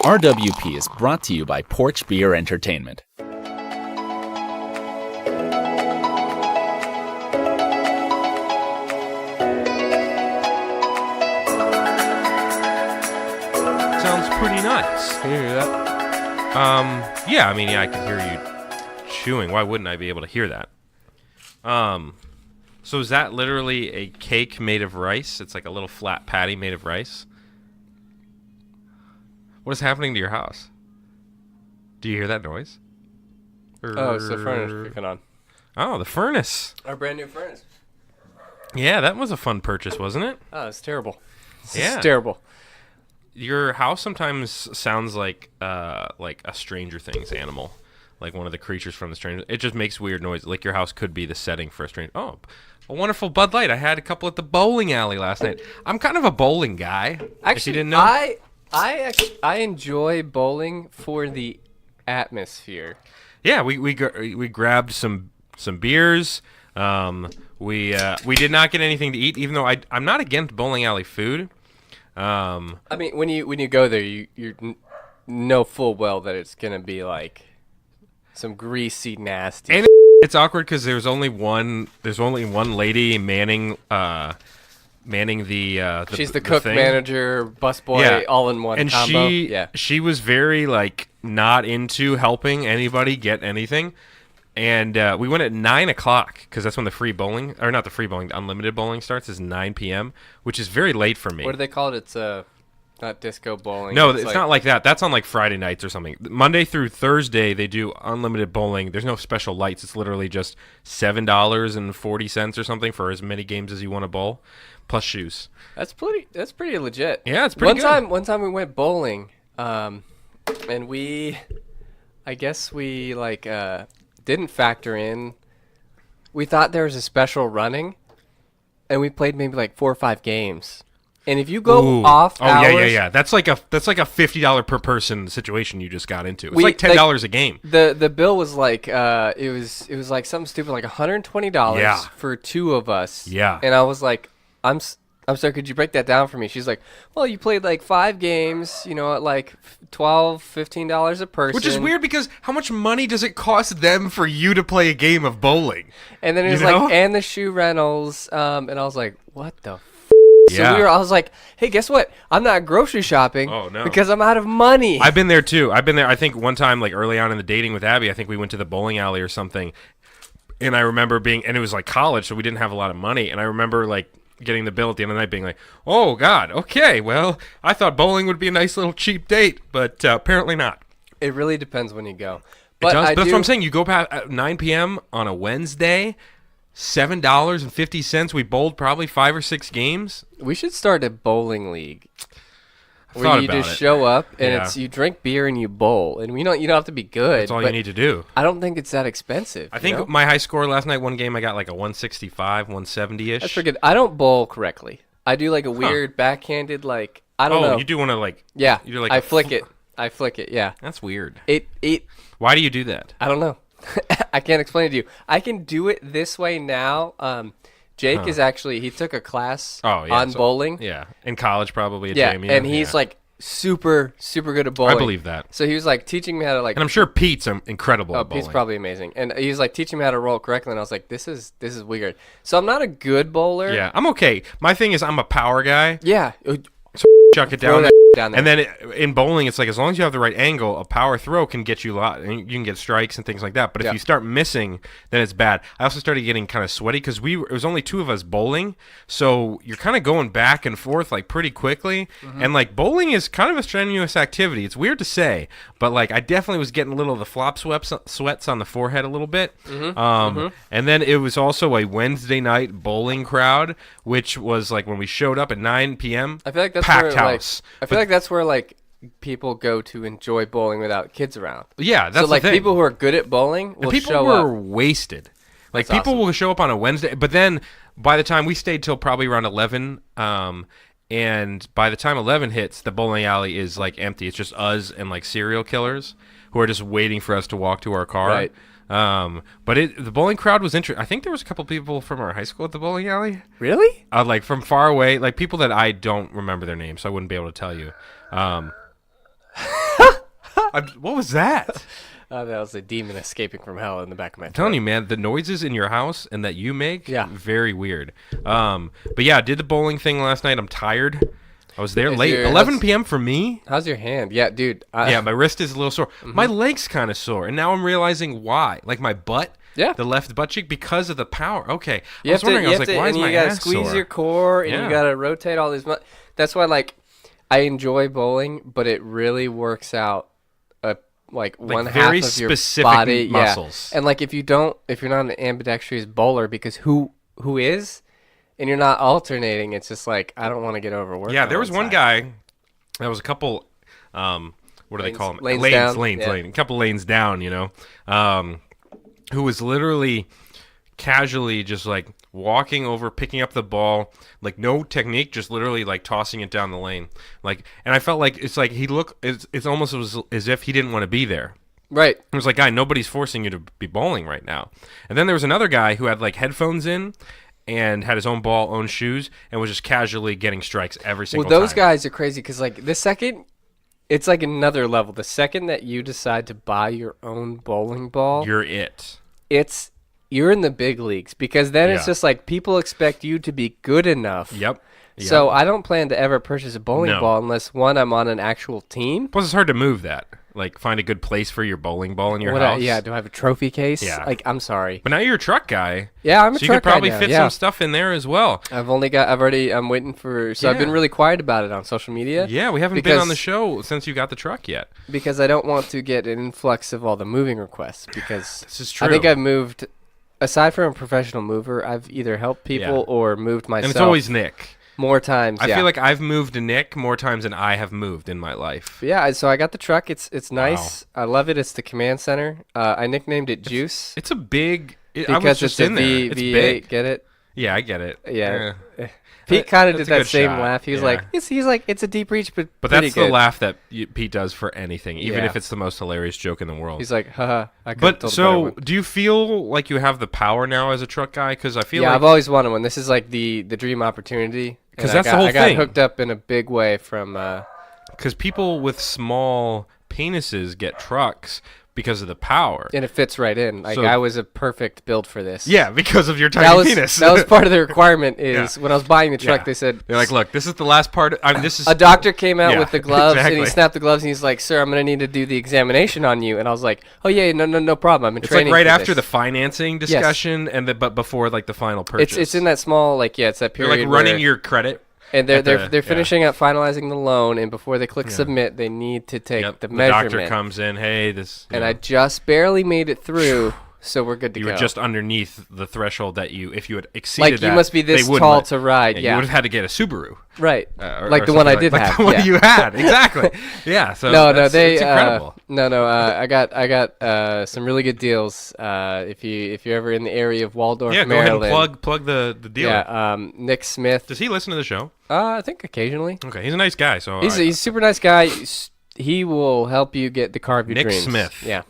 RWP is brought to you by Porch Beer Entertainment. Sounds pretty nice. Can you hear that? Yeah, I can hear you chewing. Why wouldn't I be able to hear that? So is that literally a cake made of rice? It's like a little flat patty made of rice? What is happening to your house? Do you hear that noise? Oh, it's the furnace kicking on. Oh, the furnace. Our brand new furnace. Yeah, that was a fun purchase, wasn't it? Oh, it's terrible. It's terrible. Your house sometimes sounds like a Stranger Things animal, like one of the creatures from the Stranger. It just makes weird noise. Like your house could be the setting for a Stranger. Oh, a wonderful Bud Light. I had a couple at the bowling alley last night. I'm kind of a bowling guy. Actually, if you didn't know. I enjoy bowling for the atmosphere. Yeah, we grabbed some beers. We did not get anything to eat, even though I'm not against bowling alley food. When you go there, you know full well that it's gonna be like some greasy, nasty. And it's awkward because there's only one lady manning the she's the cook, thing. Manager, busboy, all in one and combo. She was very not into helping anybody get anything. And we went at 9 o'clock because that's when the unlimited bowling starts is 9 p.m., which is very late for me. What do they call it? It's not disco bowling. No, it's not like that. That's on Friday nights or something. Monday through Thursday, they do unlimited bowling. There's no special lights. It's literally just $7.40 or something for as many games as you want to bowl, plus shoes. That's pretty legit. Yeah, it's pretty good. One time we went bowling, and I guess we didn't factor in. We thought there was a special running, and we played maybe 4 or 5 games. And if you go off hours, yeah. That's like a $50 per person situation you just got into. It was $10 a game. The bill was it was like something stupid like $120 for 2 of us. Yeah. And I was like, I'm sorry, could you break that down for me? She's like, well, you played 5 games, at $12, $15 a person. Which is weird because how much money does it cost them for you to play a game of bowling? And then it was and the shoe rentals, and I was like, what the So I was like, hey, guess what? I'm not grocery shopping because I'm out of money. I've been there too. I think one time early on in the dating with Abby, I think we went to the bowling alley or something. And I remember and it was college, so we didn't have a lot of money. And I remember getting the bill at the end of the night being like, oh God, okay, well, I thought bowling would be a nice little cheap date, but apparently not. It really depends when you go. But that's what I'm saying. You go past at 9 p.m. on a Wednesday, $7.50. We bowled probably 5 or 6 games. We should start a bowling league where you just show up and you drink beer and you bowl, and you don't have to be good. That's all you need to do. I don't think it's that expensive. I think my high score last night, one game, I got a 165, 170-ish. That's pretty good. I don't bowl correctly. I do a weird backhanded I don't know. Oh, you do want to yeah. You do I flick it. I flick it. Yeah. That's weird. It. Why do you do that? I don't know. I can't explain it to you. I can do it this way now. Jake is actually, he took a class on bowling. Yeah, in college probably at JMU. And he's super, super good at bowling. I believe that. So he was teaching me how to And I'm sure Pete's incredible at bowling. Pete's probably amazing. And he was teaching me how to roll correctly, and I was like, this is weird. So I'm not a good bowler. Yeah, I'm okay. My thing is I'm a power guy. Yeah. So chuck it down. Down there. And then in bowling, it's as long as you have the right angle, a power throw can get you a lot. And you can get strikes and things like that. But if you start missing, then it's bad. I also started getting kind of sweaty because it was only 2 of us bowling. So you're kind of going back and forth pretty quickly. Mm-hmm. And bowling is kind of a strenuous activity. It's weird to say, but I definitely was getting a little of the flop sweats on the forehead a little bit. Mm-hmm. And then it was also a Wednesday night bowling crowd, which was when we showed up at 9 p.m. I feel like that's packed house. I feel like that's where people go to enjoy bowling without kids around. Yeah, that's so the thing. People who are good at bowling will show up. People were wasted. That's people awesome. will show up on a Wednesday, but then by the time we stayed till probably around 11, and by the time 11 hits, the bowling alley is empty. It's just us and serial killers who are just waiting for us to walk to our car. Right. But the bowling crowd was interesting. I think there was a couple people from our high school at the bowling alley. Really? From far away, people that I don't remember their names, so I wouldn't be able to tell you. What was that? That was a demon escaping from hell in the back of my I'm throat. telling you, man, the noises in your house and that you make, Yeah. very weird. But yeah, I did the bowling thing last night. I'm tired. I was there Is late. your- 11 p.m. for me. How's your hand? Yeah, dude. Yeah, my wrist is a little sore. My leg's kind of sore, and now I'm realizing why. Like my butt, Yeah. the left butt cheek, because of the power. Okay, You I was wondering. I was like, why is and my you gotta ass squeeze sore? your core, and Yeah. you gotta rotate all these. That's why, like, I enjoy bowling, but it really works out. Like one very half of your specific body, muscles. Yeah. And like if you're not an ambidextrous bowler, because who is, and you're not alternating, it's just like I don't want to get overworked. Yeah, on there was one side. guy. There was a couple. What do they Lanes- call them? lanes down, Lanes. yeah. A couple lanes down. Who was literally casually just like walking over, picking up the ball, like no technique, just literally like tossing it down the lane. Like, and I felt like it's like it's almost as if he didn't want to be there. Right. It was like, guy, nobody's forcing you to be bowling right now. And then there was another guy who had like headphones in and had his own ball, own shoes, and was just casually getting strikes every single Well, those time. guys are crazy because like the second, it's like another level. The second that you decide to buy your own bowling ball, You're it. you're in the big leagues because then it's Yeah. just like people expect you to be good enough. Yep. So I don't plan to ever purchase a bowling No. ball unless one, I'm on an actual team. Plus, it's hard to move that. Like, find a good place for your bowling ball in your house. Yeah, do I have a trophy case? Yeah. Like, I'm sorry. But now you're a truck guy. Yeah, I'm a so truck you could probably guy now, fit yeah. some stuff in there as well. I'm waiting for, so I've been Yeah. really quiet about it on social media. Yeah, we haven't been on the because- show since you got the truck yet. Because I don't want to get an influx of all the moving requests because This is true. I think I've moved, aside from a professional mover, I've either helped people Yeah. or moved myself. And it's always Nick. more times. I yeah. feel like I've moved Nick more times than I have moved in my life. Yeah, so I got the truck. It's nice. I love it. It's the command center. I nicknamed it Juice It's a big. I was because just it's a in there. It's V8. big. Get it? Yeah, I get it. Yeah. Eh. Pete kind of That's did a that good same shot. laugh. He was Yeah. like, he's like, it's a deep reach, but But pretty that's good. the laugh that Pete does for anything, even Yeah. if it's the most hilarious joke in the world. He's like, haha. I could've But told a better so, one. do you feel like you have the power now as a truck guy? Because I feel Yeah, like I've always wanted one. This is like the dream opportunity. 'Cause And that's the whole I got thing. hooked up in a big way from. because people with small penises get trucks because of the power. And it fits right in. Like So- I was a perfect build for this. Yeah, because of your tiny That was penis. that was part of the requirement. Is when I was buying the truck, Yeah. they said They're like, look, this is the last part. This is a doctor came out Yeah, with the gloves and exactly. he snapped the gloves and he's like, "Sir, I'm gonna need to do the examination on you." And I was like, "Oh yeah, no problem. I've been It's like training." right for after this." the financing discussion but before like the final purchase. It's in that small it's that You're period. like running where- your credit. and they're at the- they're yeah. finishing up finalizing the loan, and before they click submit, they need to take Yep. the The measurement. doctor comes in. Hey, this. And I just barely made it through, so we're good to you go. were just underneath the threshold that if you had exceeded like that, you must be this they wouldn't tall let- to ride. you Yeah, would have had to get a Subaru. right. Or Like the one I something did like have. the one yeah. you had, exactly. Yeah. So No, it's incredible. I got some really good deals. If you're ever in the area of Waldorf, Yeah, go Maryland. ahead and plug the dealer. Yeah, Nick Smith. Does he listen to the show? I think occasionally. Okay, he's a nice guy. So He's a super nice guy. He will help you get the car of your Nick dreams. Smith. Yeah.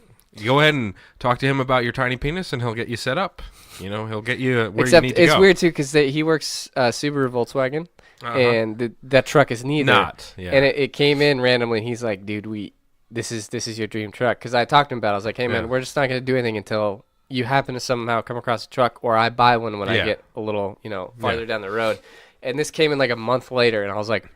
go ahead and talk to him about your tiny penis, and he'll get you set up. He'll get you where Except you need to it's go. weird too because he works Subaru Volkswagen, and that truck is neither. Not, yeah. And it came in randomly. And he's like, "Dude, this is your dream truck." Because I talked to him about it. I was like, "Hey man, Yeah. we're just not gonna do anything until you happen to somehow come across a truck, or I buy one when I Yeah. get a little farther down the road." And this came in like a month later, and I was like,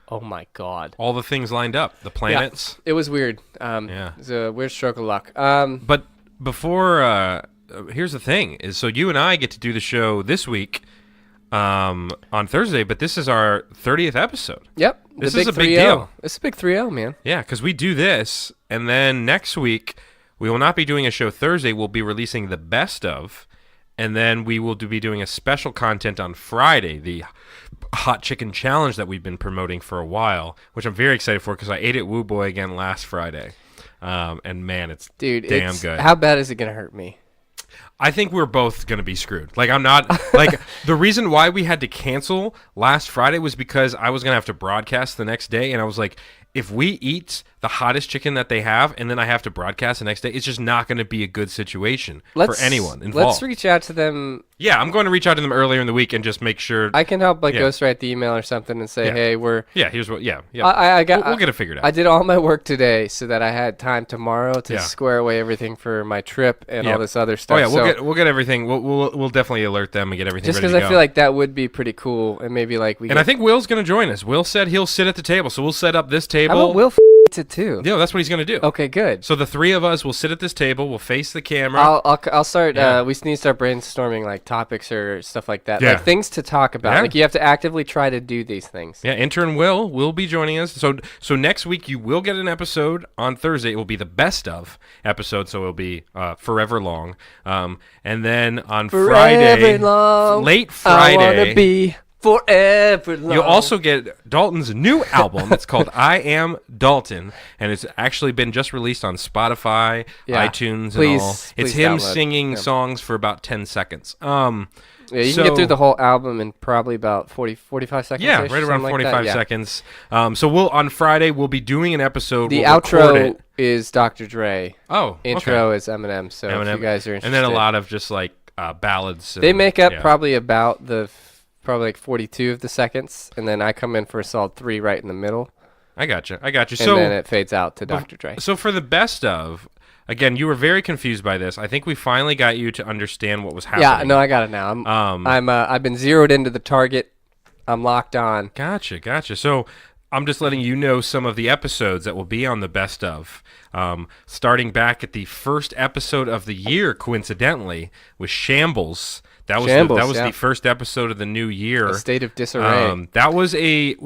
"Oh my god." All the things lined up, the planets. It was weird. Yeah. It was a weird stroke of luck. But before, here's the thing: is so you and I get to do the show this week on Thursday, but this is our 30th episode. Yep. This the is a big 3-0. deal. It's a big 3-0, man. Yeah, because we do this, and then next week we will not be doing a show Thursday. We'll be releasing the best of, and then we will be doing a special content on Friday, the hot chicken challenge that we've been promoting for a while, which I'm very excited for because I ate at Woo Boy again last Friday, and man, it's Dude, damn good. How bad is it gonna hurt me? I think we're both going to be screwed. Like, I'm not, like, the reason why we had to cancel last Friday was because I was going to have to broadcast the next day, and I was like, if we eat the hottest chicken that they have and then I have to broadcast the next day, it's just not going to be a good situation for anyone involved. Let's reach out to them. Yeah, I'm going to reach out to them earlier in the week and just make sure. I can help ghostwrite the email or something and say, hey, we're... Yeah, here's what... Yeah. We'll get it figured out. I did all my work today so that I had time tomorrow to square away everything for my trip and all this other stuff. Oh, yeah, we'll get everything. We'll definitely alert them and get everything just ready to go. Just because I feel like that would be pretty cool, and maybe like I think Will's going to join us. Will said he'll sit at the table, so we'll set up this table. How about Will it too? Yeah, that's what he's going to do. Okay, good. So the three of us will sit at this table. We'll face the camera. I'll start. We need to start brainstorming like topics or stuff like that. Yeah. Like things to talk about. Yeah. Like you have to actively try to do these things. Yeah, intern will be joining us. So next week you will get an episode on Thursday. It will be the best of episode, so it'll be forever long. And then on Friday, late Friday, I wanna be forever long. You'll also get Dalton's new album. It's called I Am Dalton, and it's actually been just released on Spotify, iTunes, and all. It's him singing songs for about 10 seconds. Yeah, you can get through the whole album in probably about 45 seconds. Yeah, right around 45 seconds. So on Friday we'll be doing an episode. The outro is Dr. Dre. Oh, intro is Eminem. So if you guys are interested, and then a lot of just like ballads. They make up probably about probably like 42 of the seconds, and then I come in for a solid 3 right in the middle. I got you. And then it fades out to Dr. Dre. So for the best of, again, you were very confused by this. I think we finally got you to understand what was happening. Yeah, no, I got it now. I've been zeroed into the target. I'm locked on. Gotcha. So I'm just letting you know some of the episodes that will be on the best of. Starting back at the first episode of the year, coincidentally, was Shambles. That was the first episode of the new year. A state of disarray. That was a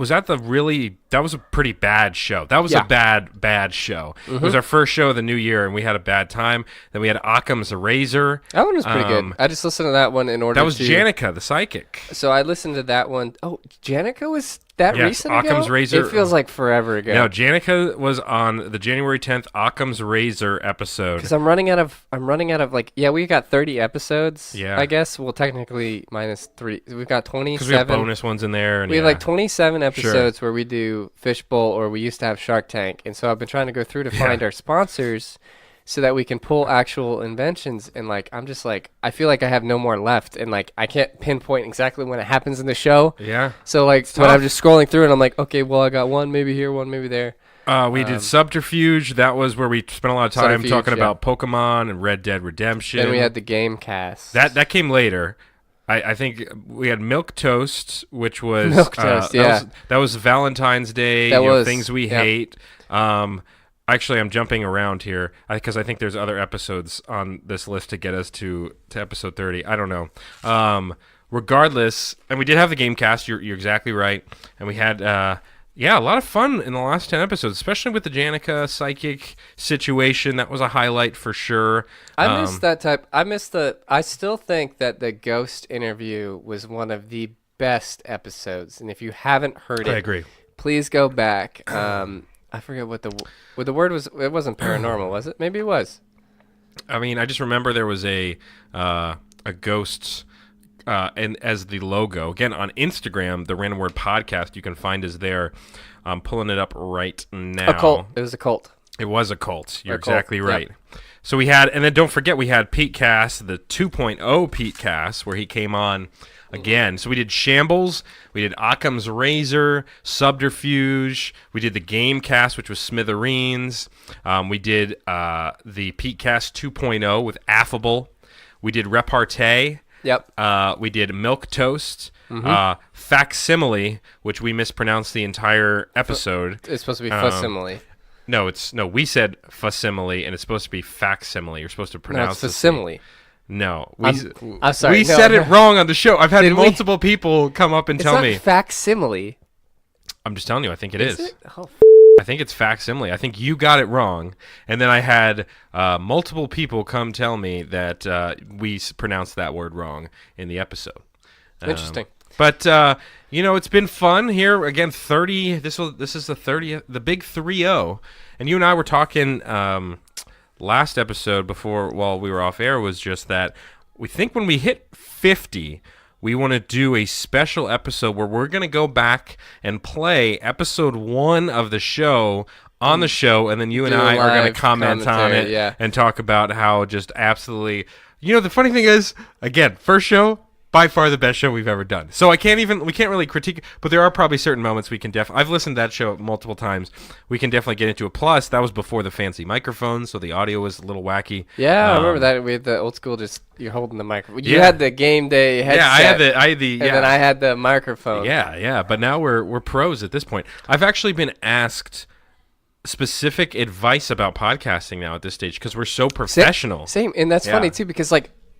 pretty bad show. That was a bad show. Mm-hmm. It was our first show of the new year, and we had a bad time. Then we had Occam's Razor. That one was pretty good. I just listened to that one in order to... That was Janica, the psychic. So I listened to that one. Oh, Janica was that recent ago? Occam's Razor. It feels like forever ago. No, Janica was on the January 10th Occam's Razor episode. Because I'm running out of like, we got 30 episodes, I guess. Well, technically minus 3. We've got 27. Because we have bonus ones in there. And we have like 27 episodes where we do Fishbowl, or we used to have Shark Tank. And so I've been trying to go through to find our sponsors so that we can pull actual inventions. And like, I'm just like, I feel like I have no more left. And like, I can't pinpoint exactly when it happens in the show. Yeah. So like, when I'm just scrolling through and I'm like, okay, well, I got one maybe here, one maybe there. We did Subterfuge. That was where we spent a lot of time talking about Pokemon and Red Dead Redemption. Then we had the Game Cast. That came later. I think we had Milk Toast, which was Milk Toast. That was Valentine's Day. That was things we hate. Actually, I'm jumping around here because I think there's other episodes on this list to get us to episode 30. I don't know. Regardless, and we did have the Game Cast. You're exactly right, and we had. A lot of fun in the last 10 episodes, especially with the Janica psychic situation. That was a highlight for sure. I missed that type. I still think that the ghost interview was one of the best episodes. And if you haven't heard it, I agree. Please go back. I forget what the word was. It wasn't paranormal, was it? Maybe it was. I mean, I just remember there was a ghost... and as the logo, again, on Instagram, the Random Word Podcast, you can find us there. I'm pulling it up right now. A cult. It was a cult. It was a cult. You're exactly right. Yep. So we had, and then don't forget, we had Pete Cass, the 2.0 Pete Cass, where he came on again. So we did Shambles, we did Occam's Razor, Subterfuge, we did the Game Cast, which was Smithereens. We did the Pete Cass 2.0 with Affable. We did Repartee. Yep. We did Milk Toast, Facsimile, which we mispronounced the entire episode. It's supposed to be facsimile. No, we said facsimile, and it's supposed to be facsimile. You're supposed to pronounce it's facsimile. No, I'm sorry. We said it wrong on the show. I've had multiple people come up and tell me. It's not facsimile. I'm just telling you, I think it is. It? Oh, I think it's facsimile. I think you got it wrong. And then I had multiple people come tell me that we pronounced that word wrong in the episode. Interesting. But it's been fun here. Again, 30. This is the 30th, the big 3-0. And you and I were talking last episode while we were off air was just that we think when we hit 50, we want to do a special episode where we're going to go back and play episode 1 of the show on the show, and then you and I are going to comment on it and talk about how just absolutely... the funny thing is, again, first show, by far the best show we've ever done. So we can't really critique, but there are probably certain moments we can I've listened to that show multiple times. We can definitely get into it. Plus, that was before the fancy microphone, so the audio was a little wacky. Yeah, I remember that. We had the old school, just you're holding the microphone. You had the game day headset. Yeah, I had the, and then I had the microphone. Yeah, but now we're pros at this point. I've actually been asked specific advice about podcasting now at this stage because we're so professional. Same, and that's funny too because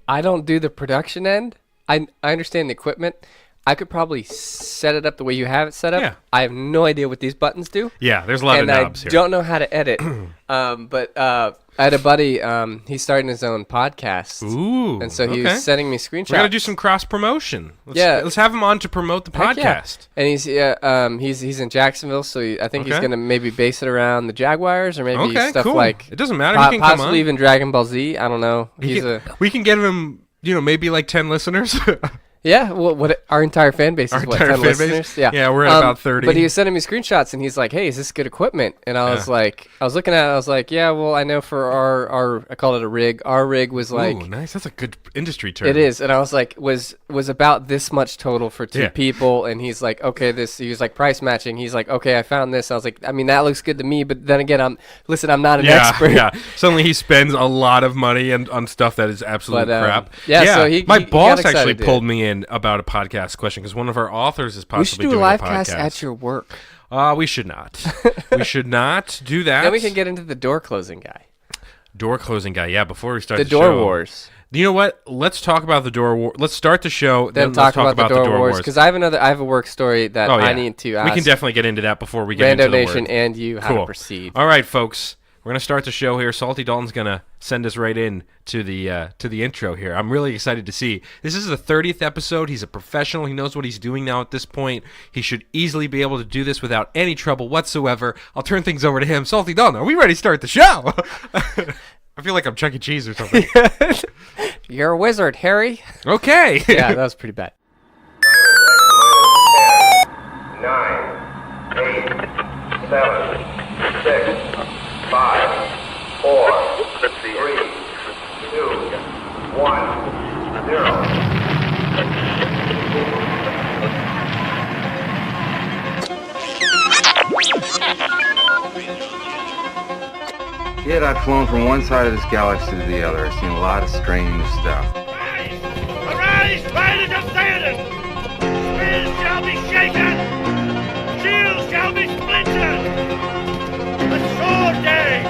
I don't do the production end. I understand the equipment. I could probably set it up the way you have it set up. Yeah. I have no idea what these buttons do. Yeah, there's a lot of knobs here. And I don't know how to edit. But I had a buddy, he's starting his own podcast. Ooh. And so he was sending me screenshots. We got to do some cross-promotion. Let's have him on to promote the podcast. Yeah. And he's in Jacksonville, so I think he's going to maybe base it around the Jaguars or maybe stuff like... It doesn't matter. He can come on. Possibly even Dragon Ball Z. I don't know. We can get him... maybe like 10 listeners. Yeah, well, what our entire fan base is 10 listeners. Yeah, we're at about 30. But he was sending me screenshots, and he's like, "Hey, is this good equipment?" And I was like, I was looking at it, I was like, "Yeah, well, I know for our I called it a rig. Our rig was like, ooh, nice. That's a good industry term. It is." And I was like, was about this much total for 2 people, and he's like, "Okay, he was like price matching." He's like, "Okay, I found this." I was like, "I mean, that looks good to me, but then again, I'm not an expert." Yeah. Suddenly he spends a lot of money on stuff that is absolute crap. So my boss actually pulled me in about a podcast question because one of our authors is possibly doing a podcast. We should do a live cast at your work. We should not. We should not do that. Then we can get into the door closing guy. Door closing guy, yeah. Before we start the door show, wars. You know what? Let's talk about the door war. Let's start the show, then let's talk about the door wars. Because I have a work story that I need to ask. We can definitely get into that before we get into the Rando Nation word. and you how to proceed. All right, folks. We're going to start the show here. Salty Dalton's going to send us right in to the intro here. I'm really excited to see. This is the 30th episode. He's a professional. He knows what he's doing now at this point. He should easily be able to do this without any trouble whatsoever. I'll turn things over to him. Salty Dalton, are we ready to start the show? I feel like I'm Chuck E. Cheese or something. You're a wizard, Harry. Okay. Yeah, that was pretty bad. 10, 9, 8, 7, 6, 5, 4, 3, 2, 1, 0. Yet I've flown from one side of this galaxy to the other. I've seen a lot of strange stuff. Arise, fighters of Theoden! Spears shall be shaken! Shields shall be splintered! A sword day!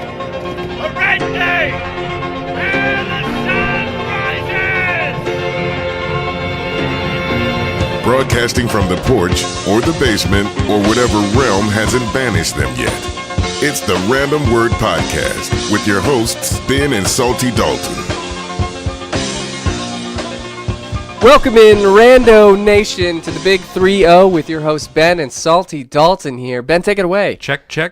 A red day! Where the sun rises! Broadcasting from the porch or the basement or whatever realm hasn't banished them yet. It's the Random Word Podcast with your hosts, Ben and Salty Dalton. Welcome in, Rando Nation, to the Big 3-0 with your host, Ben and Salty Dalton here. Ben, take it away. Check one,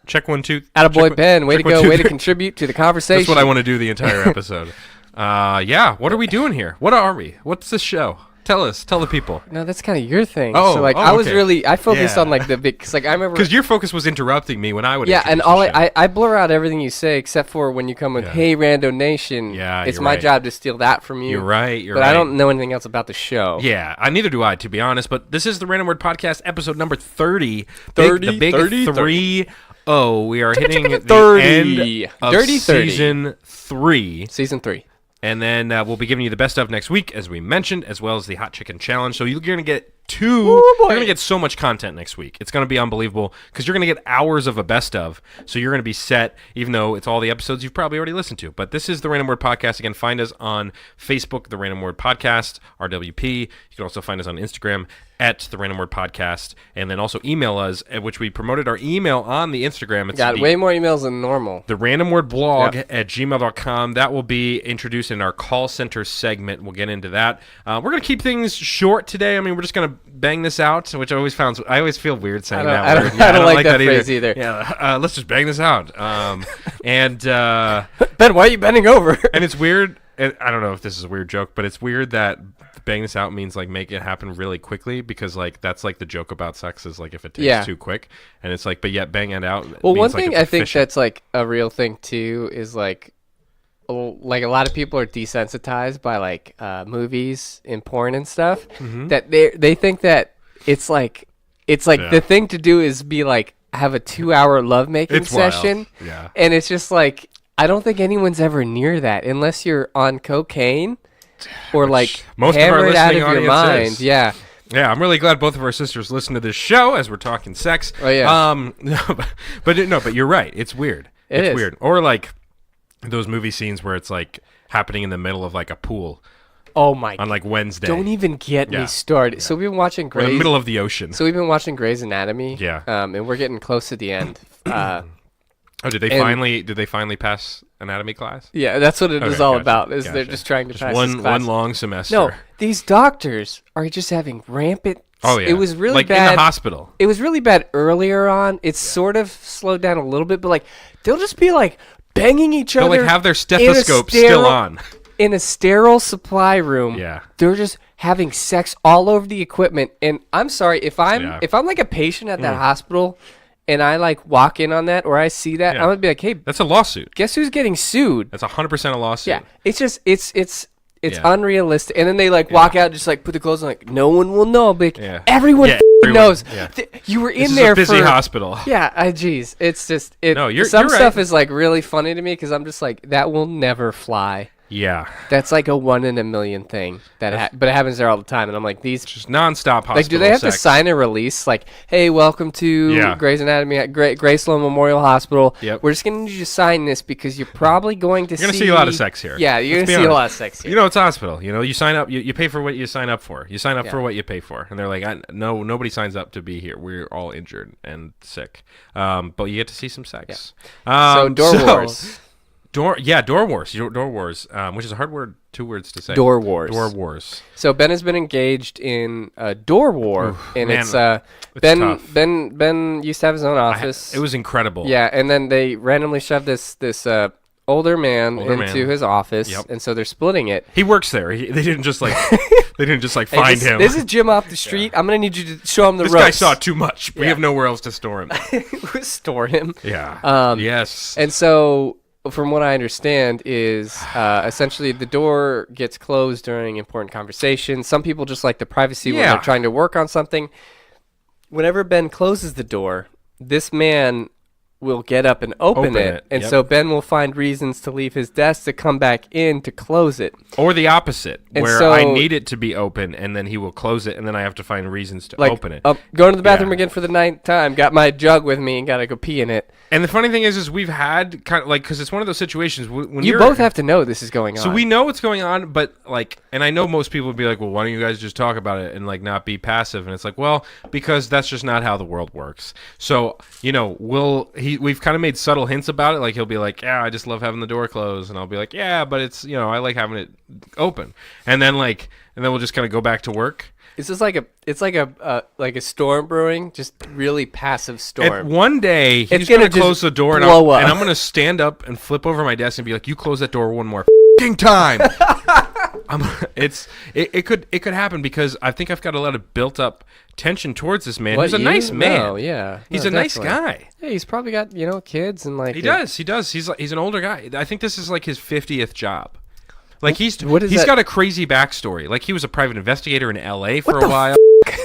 2. Attaboy, Ben. Way to go. Way to contribute to the conversation. That's what I want to do the entire episode. What are we doing here? What are we? What's this show? Tell the people. No, that's kind of your thing. Oh, so I focused on like the big, cause like I remember. Because your focus was interrupting me when I would. Yeah, and I blur out everything you say except for when you come with, "Hey, Rando Nation." Yeah, it's my job to steal that from you. You're right. But I don't know anything else about the show. Yeah, neither do I, to be honest. But this is the Random Word Podcast, episode number 30. 30, the big 3-0. We are hitting the 30. end of Dirty 30. season 3. Season 3. And then we'll be giving you the best of next week, as we mentioned, as well as the Hot Chicken Challenge. So you're going to get you're going to get so much content next week. It's going to be unbelievable because you're going to get hours of a best of. So you're going to be set, even though it's all the episodes you've probably already listened to. But this is the Random Word Podcast. Again, find us on Facebook, the Random Word Podcast, RWP. You can also find us on Instagram at the Random Word Podcast, and then also email us, at which we promoted our email on the Instagram. It's got way more emails than normal. The Random Word Blog at gmail.com. That will be introduced in our call center segment. We'll get into that. We're going to keep things short today. I mean, we're just going to bang this out, which I always feel weird saying that word. I don't like that phrase either. Yeah, let's just bang this out. Ben, why are you bending over? And it's weird. I don't know if this is a weird joke, but it's weird that bang this out means like make it happen really quickly, because like that's like the joke about sex is like if it takes too quick, and it's like, but yet bang it out. Well, means, one like, thing it's I think efficient. that's like a real thing too is like a lot of people are desensitized by like movies and porn and stuff, that they think that it's like the thing to do is be like have a 2-hour lovemaking session, and it's just like I don't think anyone's ever near that unless you're on cocaine or like most of our hammered out of listening your audience mind. is. Yeah. Yeah, I'm really glad both of our sisters listen to this show as we're talking sex. Oh yeah. But you're right. It's weird. It's is. weird. Or like those movie scenes where it's like happening in the middle of like a pool Oh my! on like Wednesday. Don't even get me started. So we've been watching Or in Grey's. the middle of the ocean. So we've been watching Grey's Anatomy. Yeah. And we're getting close to the end. Did they finally pass anatomy class? Yeah, that's what it is Okay, all gotcha, about. Is they're gotcha. just trying to Just pass this class. one long semester. No, these doctors are just having rampant. Oh yeah. It was really like bad in the hospital. It was really bad earlier on. It's sort of slowed down a little bit, but like they'll just be like banging each They'll other. like have their in a stethoscope still sterile- on. in a sterile supply room. Yeah. They're just having sex all over the equipment. And I'm sorry if I'm like a patient at that hospital and I like walk in on that or I see that, Yeah. I'm gonna be like, hey, That's a lawsuit. guess who's getting sued? That's 100% a lawsuit. Yeah. It's just it's Yeah. unrealistic. And then they like walk out, just like put the clothes on, like no one will know. But Yeah. everyone, Yeah, f***ing everyone. knows. Yeah. You were This in is there a busy for hospital. Yeah, geez, it's just No, you're some right. stuff is like really funny to me because I'm just like that will never fly. Yeah. That's like a 1 in a million thing that, but it happens there all the time. And I'm like, these Just nonstop hospital like, do they have sex. to sign a release like, hey, welcome to Grey's Anatomy at Grace Sloan Memorial Hospital. Yep. We're just gonna need you to sign this because you're probably going to You're gonna see a lot of sex here. Yeah, you're Let's be gonna see a honest. lot of sex here. You know, it's a hospital. You know, you sign up, you pay for what you sign up for. You sign up for what you pay for. And they're like, no, nobody signs up to be here. We're all injured and sick. But you get to see some sex. So Door Wars. Door Wars. Door Wars, which is a hard word, 2 words to say. Door Wars. Door Wars. So Ben has been engaged in a door war, and man, it's tough. Ben used to have his own office. It was incredible. Yeah, and then they randomly shoved this older man into his office, Yep. and so they're splitting it. He works there. They didn't just like Hey, find him. This is Jim off the street. I'm gonna need you to show him the This ropes. guy saw too much. We have nowhere else to store him. Store him. Yeah. Yes. And so, from what I understand, is essentially the door gets closed during important conversations. Some people just like the privacy when they're trying to work on something. Whenever Ben closes the door, this man will get up and open it. And so Ben will find reasons to leave his desk to come back in to close it. Or the opposite, And where so- I need it to be open, and then he will close it, and then I have to find reasons to Like, open it. Going to the bathroom Yeah. again for the 9th time. Got my jug with me and got to go pee in it. And the funny thing is we've had kind of like, because it's one of those situations when You you're, both have to know this is going on. So we know what's going on, but like, and I know most people would be like, well, why don't you guys just talk about it and like not be passive? And it's like, well, because that's just not how the world works. So, you know, we've kind of made subtle hints about it. Like he'll be like, yeah, I just love having the door closed. And I'll be like, yeah, but it's, you know, I like having it open. And then we'll just kind of go back to work. It's just like a storm brewing, just really passive storm. And one day It's he's gonna gonna just close the door, and blow up. I'm gonna stand up and flip over my desk and be like, "You close that door one more f***ing time." It could happen because I think I've got a lot of built up tension towards this man. He's a nice man. No, yeah, He's no, a nice definitely. guy. Yeah, he's probably got kids and like He does. He's an older guy. I think this is like his 50th job. Like he's that? got a crazy backstory. Like he was a private investigator in L.A. for a while.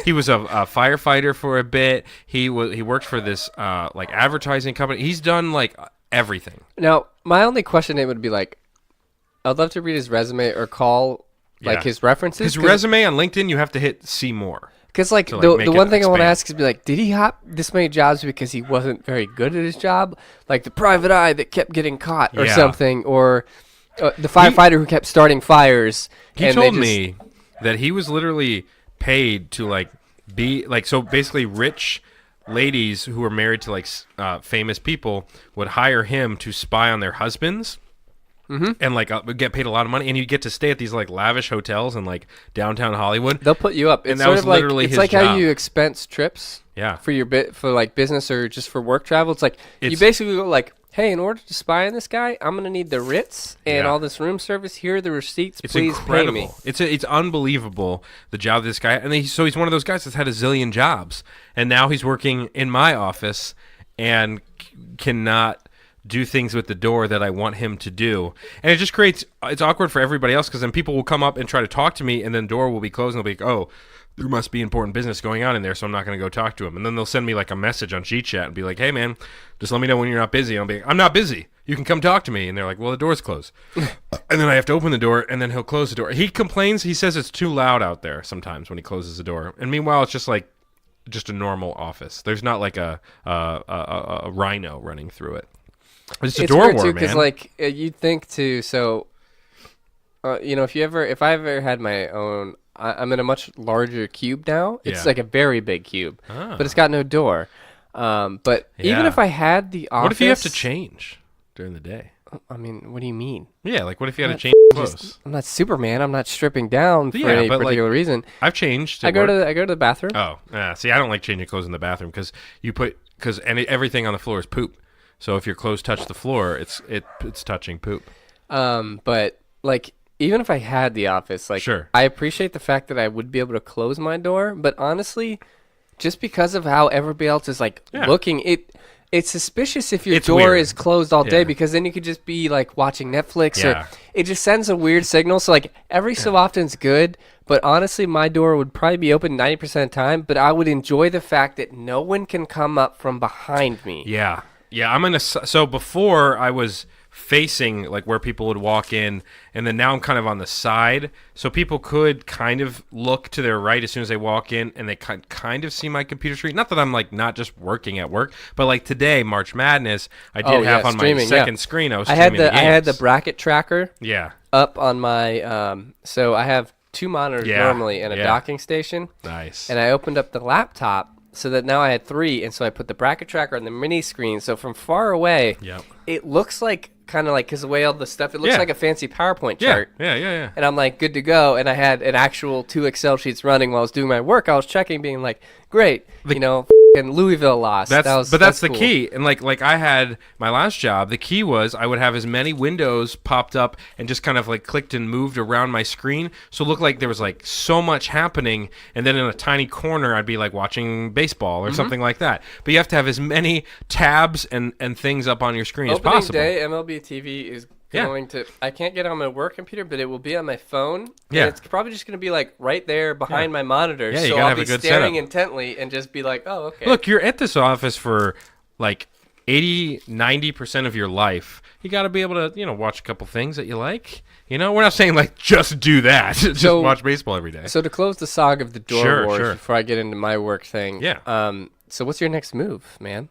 He was a firefighter for a bit. He worked for this like advertising company. He's done like everything. Now, my only question it would be like, I'd love to read his resume or call like his references. His resume on LinkedIn, you have to hit see more. Because like to, the make one it thing I want to expand. ask is be like, did he hop this many jobs because he wasn't very good at his job, like the private eye that kept getting caught or Yeah. something, or the firefighter who kept starting fires? He and told they just- me that he was literally paid to like be like, so basically rich ladies who were married to like famous people would hire him to spy on their husbands. And like get paid a lot of money, and you get to stay at these like lavish hotels in like downtown Hollywood. They'll put you up. It's And that sort was of like literally it's his like how job. you expense trips. Yeah. For your for like business or just for work travel. It's like you It's- basically go like, hey, in order to spy on this guy, I'm going to need the Ritz and all this room service. Here are the receipts. It's Please incredible. pay me. It's unbelievable, the job this guy, and so he's one of those guys that's had a zillion jobs, and now he's working in my office and cannot do things with the door that I want him to do. And it just it's awkward for everybody else, because then people will come up and try to talk to me, and then the door will be closed, and they'll be like, oh, there must be important business going on in there, so I'm not going to go talk to him. And then they'll send me like a message on GChat and be like, hey, man, just let me know when you're not busy. I'll be like, I'm not busy. You can come talk to me. And they're like, well, the door's closed. And then I have to open the door, and then he'll close the door. He complains. He says it's too loud out there sometimes when he closes the door. And meanwhile, it's just a normal office. There's not like a rhino running through it. It's a door war, man. Because you'd think too. So, if I ever had my own, I'm in a much larger cube now. It's like a very big cube, but it's got no door. But even if I had the office, what if you have to change during the day? I mean, what do you mean? Yeah, like what if you had to change clothes? I'm not Superman. I'm not stripping down for any particular reason. I've changed. I go to the bathroom. Oh, see, I don't like changing clothes in the bathroom because everything on the floor is poop. So if your clothes touch the floor, it's touching poop. But even if I had the office, sure. I appreciate the fact that I would be able to close my door. But honestly, just because of how everybody else is looking, it's suspicious if your door is closed all day, because then you could just be watching Netflix, or it just sends a weird signal. So every so often it's good, but honestly, my door would probably be open 90% of the time. But I would enjoy the fact that no one can come up from behind me. Yeah. Yeah, so before I was facing where people would walk in, and then now I'm kind of on the side, so people could kind of look to their right as soon as they walk in, and they kind of see my computer screen. Not that I'm not just working at work, but today, March Madness, I did have on my second screen. I had the bracket tracker. Yeah. Up on my so I have two monitors normally and a docking station. Nice. And I opened up the laptop, so that now I had three, and so I put the bracket tracker on the mini screen. So from far away, it looks because the way all the stuff, it looks like a fancy PowerPoint chart. Yeah. And I'm good to go. And I had an actual 2 Excel sheets running while I was doing my work. I was checking, being great, and Louisville lost. That's the cool. key. And I had my last job, the key was I would have as many windows popped up and just kind of clicked and moved around my screen, so it looked like there was so much happening, and then in a tiny corner I'd be watching baseball or something like that. But you have to have as many tabs and things up on your screen as possible. Opening day, MLB TV is going to, I can't get on my work computer, but it will be on my phone. Yeah. And it's probably just going to be right there behind my monitor. Yeah, so I'll be staring intently and just be oh, okay. Look, you're at this office for 80-90% of your life. You got to be able to, watch a couple things that you like. We're not saying just do that. Just watch baseball every day. So to close the saga of the door wars before I get into my work thing. Yeah. So what's your next move, man?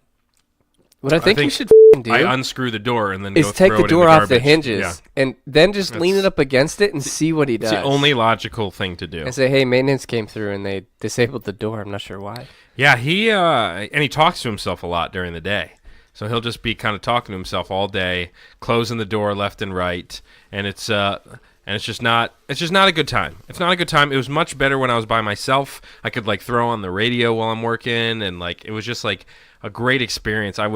What I think you should do, I unscrew the door and then is go take throw the it door in the off the hinges and then just lean it up against it and see what he does. It's the only logical thing to do. And say, hey, maintenance came through and they disabled the door. I'm not sure why. Yeah, he talks to himself a lot during the day. So he'll just be kind of talking to himself all day, closing the door left and right, and it's just not a good time. It's not a good time. It was much better when I was by myself. I could throw on the radio while I'm working, and it was just a great experience. I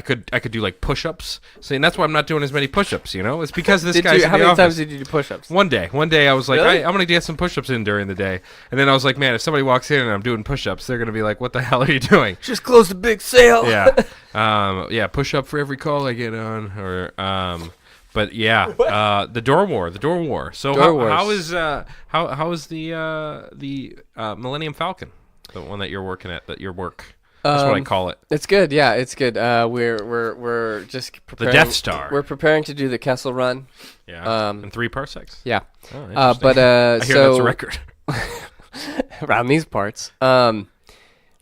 could do push-ups. See, and that's why I'm not doing as many push-ups, It's because this guy's in the office. How many times did you do push-ups? One day I was really? I'm going to get some push-ups in during the day. And then I was man, if somebody walks in and I'm doing push-ups, they're going to be what the hell are you doing? Just close the big sale. Yeah. Push-up for every call I get on. But yeah, the door war. So how is the Millennium Falcon, the one that you're working at, your work? That's what I call it. It's good. Yeah, it's good. We're just preparing. The Death Star. We're preparing to do the Kessel Run. Yeah. In 3 parsecs. Yeah. Oh, but I hear that's a record. Around these parts.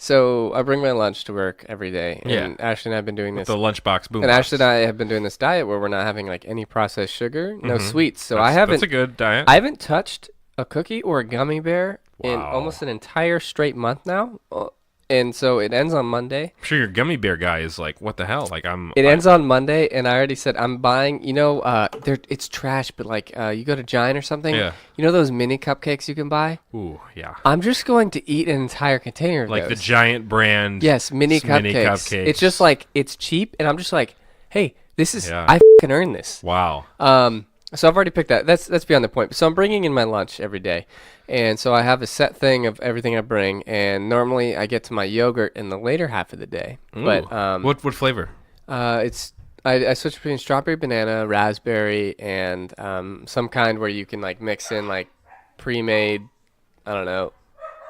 So I bring my lunch to work every day, and Ashley and I have been doing this. The lunchbox boom. And Ashley and I have been doing this diet where we're not having any processed sugar, no sweets. So that's a good diet. I haven't touched a cookie or a gummy bear in almost an entire straight month now. And so it ends on Monday. I'm sure your gummy bear guy is what the hell? It ends on Monday, and I already said I'm buying. It's trash, but you go to Giant or something. Yeah. You know those mini cupcakes you can buy? Ooh, yeah. I'm just going to eat an entire container of those. The Giant brand. Yes, mini cupcakes. It's just it's cheap, and I'm just hey, This is Yeah. I fucking earned this. Wow. So I've already picked that. That's beyond the point. So I'm bringing in my lunch every day, and so I have a set thing of everything I bring. And normally I get to my yogurt in the later half of the day. Ooh. But What flavor? it's I switch between strawberry, banana, raspberry, and some kind where you can like mix in like pre-made, I don't know,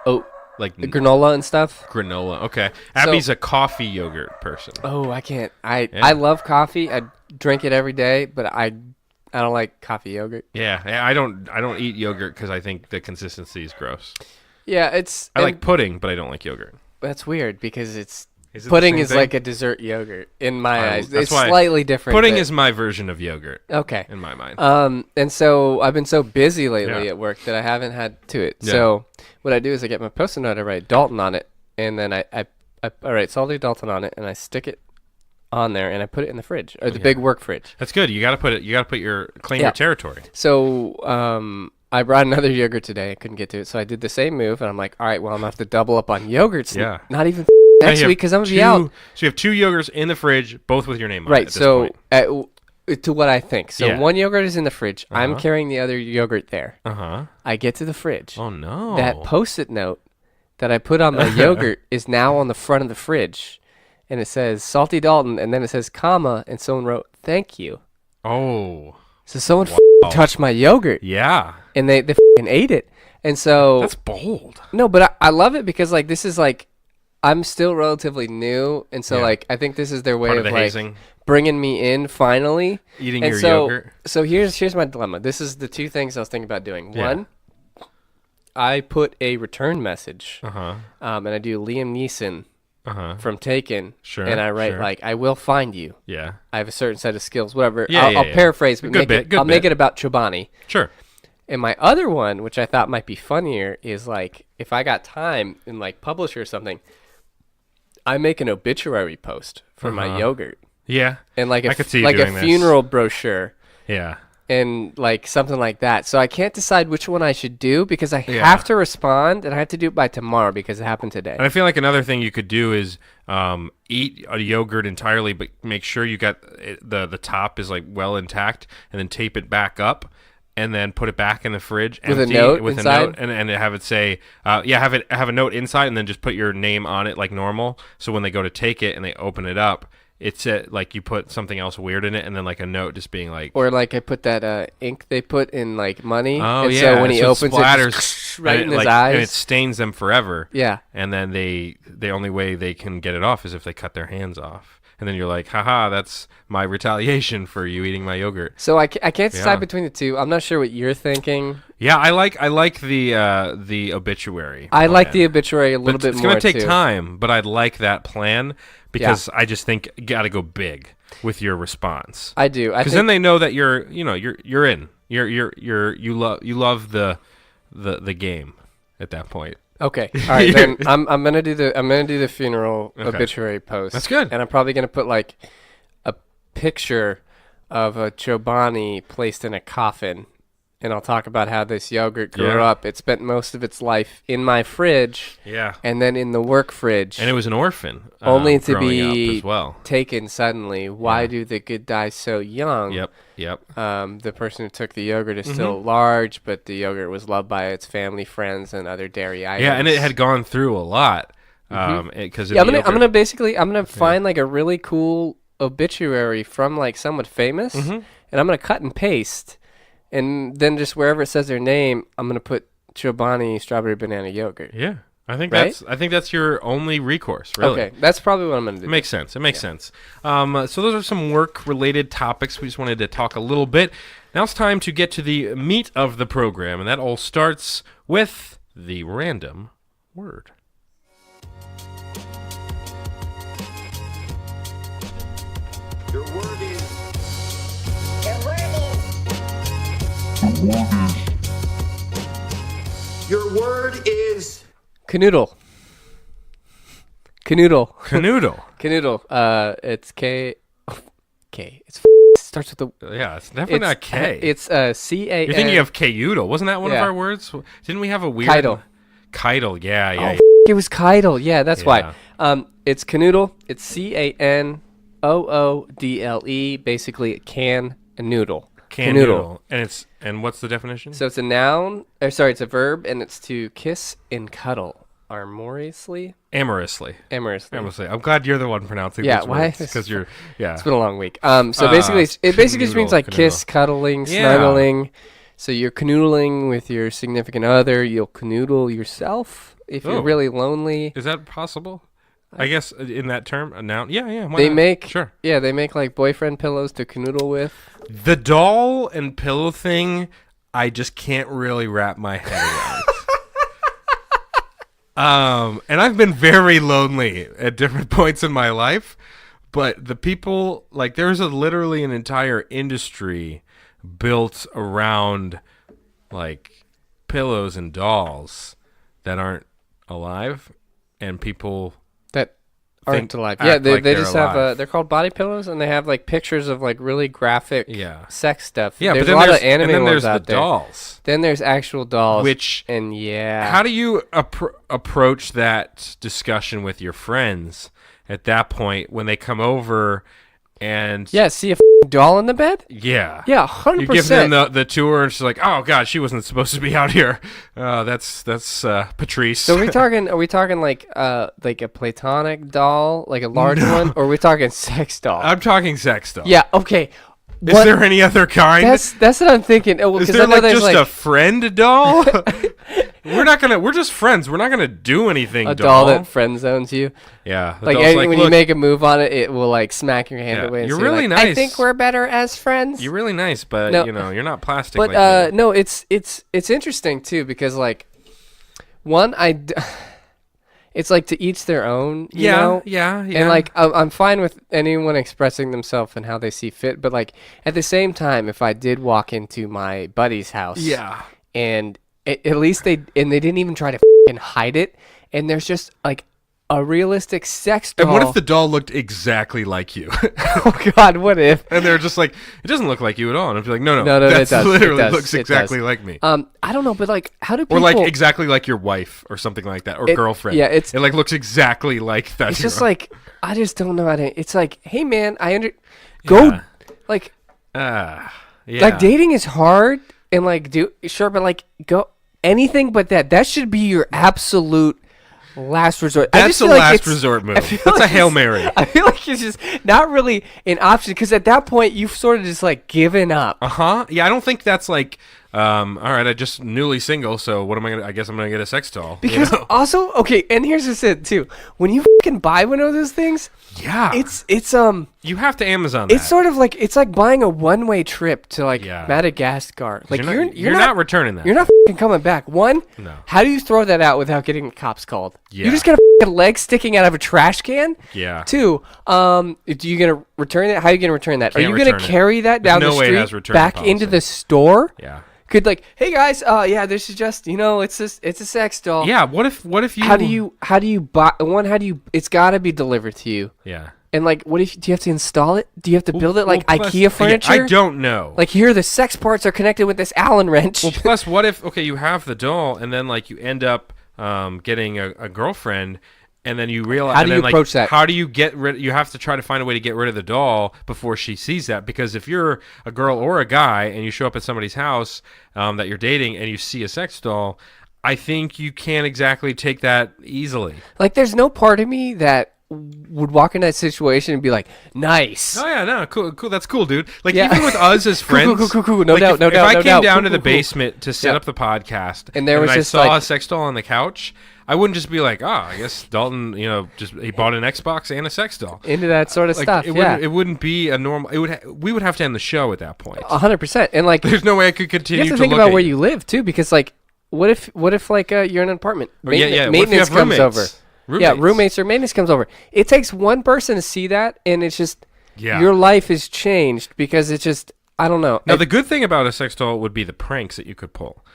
oat Like granola and stuff. granola. Okay. Abby's a coffee yogurt person. Oh, I can't. I love coffee. I drink it every day, but I don't like coffee yogurt. Yeah, I don't eat yogurt because I think the consistency is gross. Yeah, I like pudding, but I don't like yogurt. That's weird because Is it the pudding same is thing? like a dessert yogurt in my eyes. That's It's why slightly different. Pudding but- is my version of yogurt okay. in my mind. And so I've been so busy lately Yeah. at work that I haven't had to it. Yeah. So what I do is I get my Post-it note, I write Dalton on it, and then I write salty Dalton on it, and I stick it on there, and I put it in the fridge or the big work fridge. That's good. You got to claim Yeah. your territory. So I brought another yogurt today. I couldn't get to it, so I did the same move, and I'm like, all right, well, I'm gonna have to double up on yogurts. Yeah. Not even Now next you have week because I'm gonna be out. So you have 2 yogurts in the fridge, both with your name on it. Right. At this So point. to what I think. So Yeah. one yogurt is in the fridge. I'm Uh-huh. carrying the other yogurt there. Uh-huh. I get to the fridge. Oh no. That Post-it note that I put on my yogurt is now on the front of the fridge, and it says Salty Dalton, and then it says comma, and someone wrote thank you. Oh. So someone touched my yogurt, Yeah. and they f***ing ate it. And so That's bold. no, but I love it because like this is like I'm still relatively new, and so Yeah. like I think this is their way Part of of the like hazing. bringing me in finally. Eating And your so, yogurt. So here's my dilemma. This is the 2 things I was thinking about doing. Yeah. One, I put a return message, Uh-huh. and I do Liam Neeson Uh-huh. from Taken, Sure, and I write sure. like, "I will find you. Yeah. I have a certain set of skills, whatever." Yeah, I'll, yeah, I'll yeah. paraphrase, but Good make bit, it, good I'll make bit. it about Chobani. Sure. And my other one, which I thought might be funnier, is like if I got time in like Publisher or something, I make an obituary post for my yogurt Yeah. and like I could see you like a doing this. funeral brochure. Yeah. And like something like that. So I can't decide which one I should do because I Yeah. have to respond and I have to do it by tomorrow because it happened today. And I feel like another thing you could do is eat a yogurt entirely, but make sure you got the top is like well intact, and then tape it back up, and then put it back in the fridge With a empty, note with inside? a note, and have it say, have a note inside, and then just put your name on it like normal. So when they go to take it and they open it up, it's like you put something else weird in it, and then like a note just being like, Or like I put that ink they put in like money. oh and yeah, so when he it opens splatters it, just right and in it, his like, eyes. and it stains them forever. Yeah. And then the only way they can get it off is if they cut their hands off. And then you're like, haha, that's my retaliation for you eating my yogurt. So I can't decide Yeah. between the two. I'm not sure what you're thinking. Yeah, I like the obituary. I like plan. the obituary a But little bit it's more gonna take too. time, but I'd like that plan because I just think you got to go big with your response. I do. I Because think then they know that you're in. You love the game at that point. okay. All right, then I'm gonna do the funeral obituary post. That's good. And I'm probably gonna put like a picture of a Chobani placed in a coffin, and I'll talk about how this yogurt grew Yeah. up. It spent most of its life in my fridge, Yeah. and then in the work fridge, And it was an orphan. only to growing up be as well. taken suddenly. Why do the good die so young? Yep. The person who took the yogurt is still large, but the yogurt was loved by its family, friends, and other dairy items. Yeah, and it had gone through a lot. Because Yeah, I'm gonna find like a really cool obituary from like someone famous, and I'm gonna cut and paste, and then just wherever it says their name, I'm gonna put Chobani strawberry banana yogurt. Yeah, I think Right? that's your only recourse. Really. Okay, that's probably what I'm gonna do. It makes sense. It makes sense. So those are some work-related topics. We just wanted to talk a little bit. Now it's time to get to the meat of the program, and that all starts with the random word. Your word is. Your word is. Canoodle. Canoodle. Canoodle. It's K. It's starts with the. Yeah, it's definitely not K. It's C-A-N. You're thinking of Canoodle. Wasn't that one of Yeah. our words? Didn't we have a weird... Kydle. Kydle, yeah. It was Kydle. Yeah, that's Yeah. why. It's Canoodle. It's C-A-N-O-O-D-L-E. Canoodle, basically canoodle. Canoodle. And what's the definition? So it's a noun, it's a verb, and it's to kiss and cuddle amorously. Amorously. I'm glad you're the one pronouncing Yeah, these why? words, because you're, yeah. It's been a long week. Basically, it basically just means like canoodle. kiss, cuddling, snuggling. So you're canoodling with your significant other. You'll canoodle yourself if you're really lonely. Is that possible? I guess in that term, a noun. Yeah. Why They not? make Sure. Yeah, they make like boyfriend pillows to canoodle with. The doll and pillow thing, I just can't really wrap my head around. And I've been very lonely at different points in my life, but the people, like, there's literally an entire industry built around like pillows and dolls that aren't alive, and people That aren't alive. Yeah, act they like they're just alive. have they're called body pillows, and they have like pictures of like really graphic sex stuff. Yeah, there's but then a lot there's of anime and then ones there's out the there. dolls. Then there's actual dolls. Which how do you approach that discussion with your friends at that point when they come over and see a doll in the bed? Yeah, 100%. You give them the tour, and she's like, "Oh God, she wasn't supposed to be out here." That's Patrice. So are we talking like a platonic doll, like a large one, or are we talking sex doll? I'm talking sex doll. Yeah. Okay. Is there any other kind? That's what I'm thinking. Oh, is there just a friend doll? We're just friends. We're not gonna do anything. A doll that friend zones you. Yeah. Like when you make a move on it, it will like smack your hand away. And You're say, really like, nice. I think we're better as friends. You're really nice, but No. you're not plastic. But like me. no, it's interesting too because like it's like to each their own. You know? Yeah. And like I'm fine with anyone expressing themselves and how they see fit, but like at the same time, if I did walk into my buddy's house, and at least they didn't even try to fucking hide it, and there's just like a realistic sex doll. And what if the doll looked exactly like you? Oh God, what if? And they're just like, it doesn't look like you at all. And I'd be like, no, it does. literally It does. looks It exactly does. like me. I don't know, but like, how do people? Or like exactly like your wife or something like that, or girlfriend. Yeah, it like looks exactly like that. It's just like I just don't know how to. It's like, hey man, like like dating is hard and like but like go anything but that. That should be your absolute last resort. That's a last resort move. That's a Hail Mary. I feel like it's just not really an option because at that point you've sort of just like given up. Yeah, I don't think that's like, all right, I just newly single, so what am I gonna? I guess I'm gonna get a sex doll. Because also, okay, and here's just it too. When you fucking buy one of those things, it's you have to Amazon that. It's sort of like it's like buying a one-way trip to like Madagascar. Like you're not returning that. You're not fucking coming back. No. How do you throw that out without getting the cops called? Yeah. You just got a fucking leg sticking out of a trash can. Yeah. 2, are you gonna return that? How are you gonna return that? Are you gonna carry that down the street back into the store? Yeah. Could like, hey guys, this is just it's a sex doll. Yeah. What if you? How do you buy one? It's got to be delivered to you. Yeah. And like, do you have to install it? Do you have to build it like IKEA furniture? I don't know. Like here, the sex parts are connected with this Allen wrench. Well, plus, what if you have the doll and then like you end up getting a girlfriend, and then you realize how do you approach that? How do you get rid? You have to try to find a way to get rid of the doll before she sees that. Because if you're a girl or a guy and you show up at somebody's house that you're dating and you see a sex doll, I think you can't exactly take that easily. Like, there's no part of me that would walk in that situation and be like, nice. Oh yeah, no, cool, that's cool, dude. Like even with us as friends, cool. No doubt. If I came down to the basement to set up the podcast, and there was just I saw a sex doll on the couch, I wouldn't just be like, I guess Dalton, he bought an Xbox and a sex doll. Into that sort of stuff. It wouldn't be a normal. We would have to end the show at that point. 100%. And like, there's no way I could continue. You have to think about where you live too, because like, what if like you're in an apartment? Maintenance comes over. Roommates. Yeah, roommates or maintenance comes over. It takes one person to see that, and it's just your life is changed because it's just, I don't know. Now, the good thing about a sex doll would be the pranks that you could pull.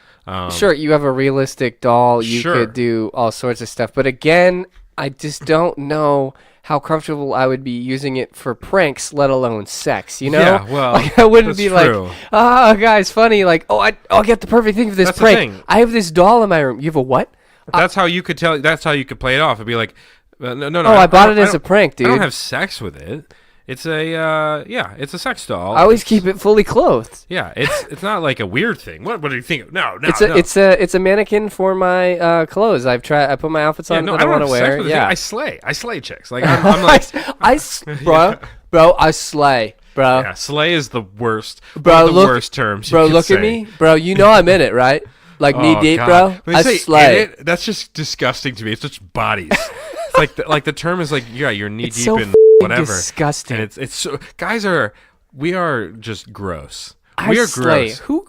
Sure, you have a realistic doll. You could do all sorts of stuff. But again, I just don't know how comfortable I would be using it for pranks, let alone sex, Yeah, well, like, I wouldn't be true. Like, guys, funny. Like, I'll get the perfect thing for this prank. I have this doll in my room. You have a what? That's how you could tell. That's how you could play it off. It'd be like, no. I bought it as a prank, dude. I don't have sex with it. It's a sex doll. I always keep it fully clothed. Yeah, it's not like a weird thing. What do you think? No. It's a mannequin for my clothes. I put my outfits on that I want to wear. Yeah, I slay chicks. Like I'm like bro, I slay, bro. Yeah, slay is the worst. Bro, worst terms. Bro, look at me, bro. You know I'm in it, right? Like knee deep, God. bro. I slay. That's just disgusting to me. It's just bodies. It's like the term is like you're knee deep so in whatever. Disgusting. And it's so we are just gross. We are gross. Who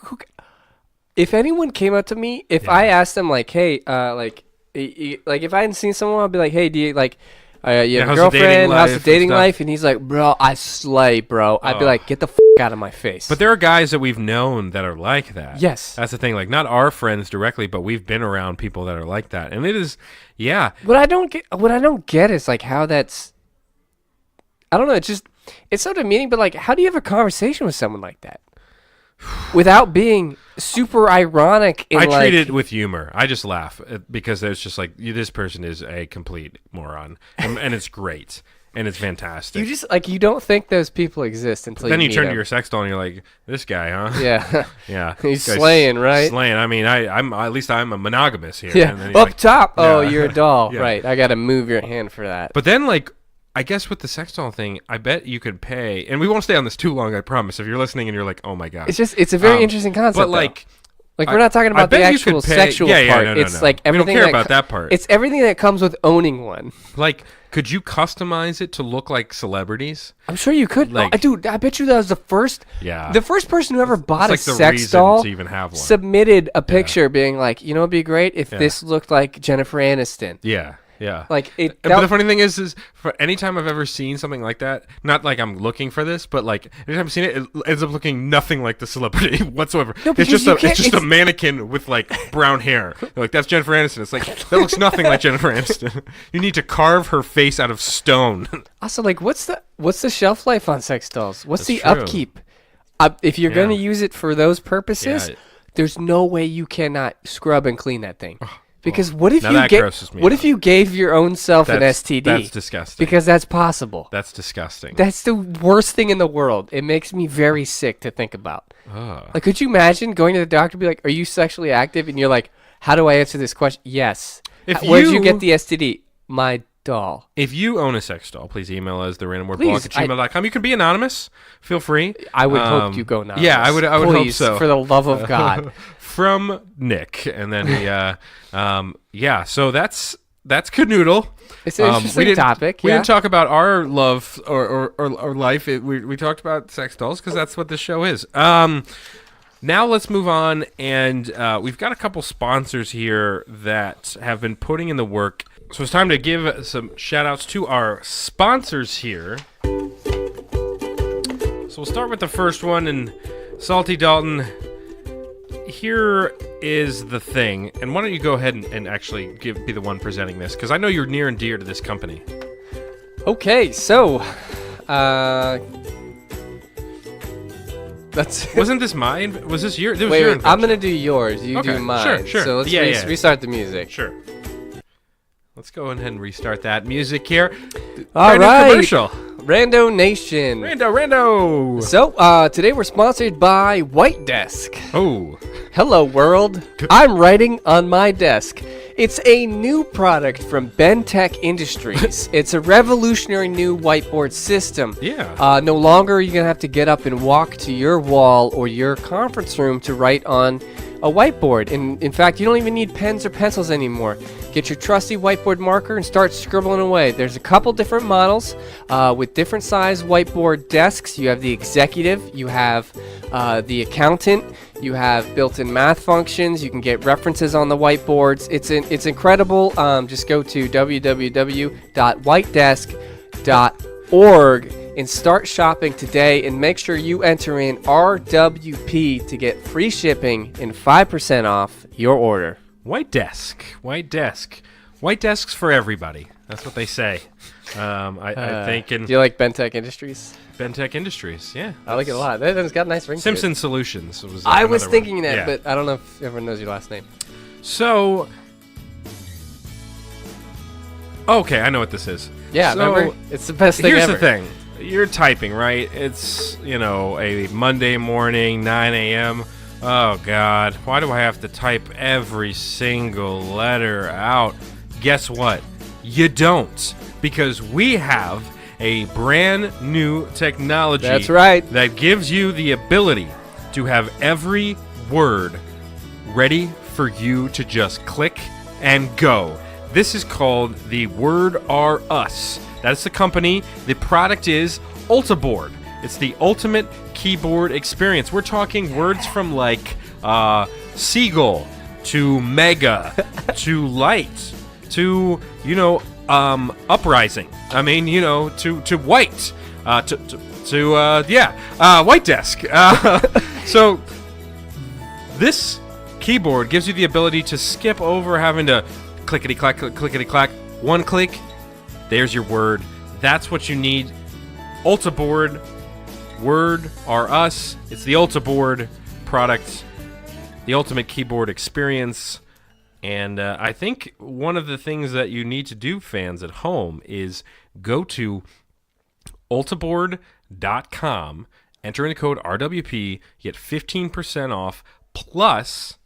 if anyone came up to me, if I asked them like, hey, like if I hadn't seen someone, I'd be like, hey, do you like you have a girlfriend? How's the dating life? And he's like, bro, I slay, bro. I'd be like, get the out of my face. But there are guys that we've known that are like that. Yes. That's the thing. Like, not our friends directly, but we've been around people that are like that. And it is, yeah. What I don't get is, like, how that's, I don't know, it's so demeaning, but, like, how do you have a conversation with someone like that? Without being super ironic. I treat it with humor. I just laugh because there's just like, this person is a complete moron. And it's great. And it's fantastic. You just you don't think those people exist until then you turn meet to your sex doll and you're like, this guy, huh? Yeah. Yeah. He's slaying, right? Slaying. I mean, I'm at least I'm a monogamous here. Yeah. And then Up top. Oh, you're a doll. Yeah. Right. I got to move your hand for that. But then I guess with the sex doll thing, I bet you could pay, and we won't stay on this too long, I promise. If you're listening and you're like, oh my God. It's a very interesting concept. But we're not talking about the actual sexual part. It's like everything. We don't care about that part. It's everything that comes with owning one. Like, could you customize it to look like celebrities? I'm sure you could. Dude, I bet you that was the first. Yeah. The first person who ever bought a the sex doll to even have one. Submitted a picture being like, you know, it'd be great if this looked like Jennifer Aniston. Yeah. Yeah. Like it. But the funny thing is for any time I've ever seen something like that, not like I'm looking for this, but like anytime I've seen it, it ends up looking nothing like the celebrity whatsoever. No, it's just a mannequin with like brown hair. They're like, that's Jennifer Aniston. It's like, that looks nothing like Jennifer Aniston. You need to carve her face out of stone. Also, like, what's the shelf life on sex dolls? What's the upkeep? If you're gonna use it for those purposes, there's no way you cannot scrub and clean that thing. Because what if you gave your own self an STD? That's disgusting. Because that's possible. That's disgusting. That's the worst thing in the world. It makes me very sick to think about. Like, could you imagine going to the doctor and be like, are you sexually active? And you're like, how do I answer this question? Yes. Where did you get the STD? My doll. If you own a sex doll, please email us, therandomwordblog@gmail.com. You can be anonymous. Feel free. I would hope you go anonymous. Yeah, I would hope so. For the love of God. From Nick. And then so that's Canoodle. It's an interesting topic. We didn't talk about our love or life. We talked about sex dolls because that's what this show is. Now let's move on, and we've got a couple sponsors here that have been putting in the work. So it's time to give some shout-outs to our sponsors here. So we'll start with the first one, and Salty Dalton, here is the thing. And why don't you go ahead and actually be the one presenting this, because I know you're near and dear to this company. Okay, so... Wasn't this mine? Was this your? Wait, I'm gonna do yours. You do mine. Sure. So let's restart the music. Sure. Let's go ahead and restart that music here. All right. Commercial. Rando Nation. Rando. So today we're sponsored by White Desk. Oh. Hello world. I'm writing on my desk. It's a new product from Bentech Industries. It's a revolutionary new whiteboard system. Yeah. No longer are you going to have to get up and walk to your wall or your conference room to write on a whiteboard. In fact, you don't even need pens or pencils anymore. Get your trusty whiteboard marker and start scribbling away. There's a couple different models with different size whiteboard desks. You have the executive, you have the accountant, you have built-in math functions. You can get references on the whiteboards. It's incredible. Just go to www.whitedesk.org and start shopping today, and make sure you enter in RWP to get free shipping and 5% off your order. White Desk. White Desks for everybody. That's what they say. I think. Do you like Bentech Industries? Bentech Industries, yeah. I like it a lot. It's got a nice ring Simpson to it. Solutions. I was thinking that, but I don't know if everyone knows your last name. So, okay, I know what this is. Yeah, remember? It's the best thing here's ever. the thing. you're typing, right? It's, a Monday morning, 9 a.m. Oh, God. Why do I have to type every single letter out? Guess what? You don't. Because we have a brand new technology. That's right. That gives you the ability to have every word ready for you to just click and go. This is called the Word Are Us. That's the company. The product is Ultiboard. It's the ultimate keyboard experience. We're talking words from like seagull to mega to light to uprising. I mean, to white white desk. So this keyboard gives you the ability to skip over having to clickety clack, clickety clack. One click, there's your word. That's what you need. Ultiboard, Word Are Us. It's the Ultiboard product, the ultimate keyboard experience. And I think one of the things that you need to do, fans at home, is go to ultiboard.com, enter in the code RWP, get 15% off, plus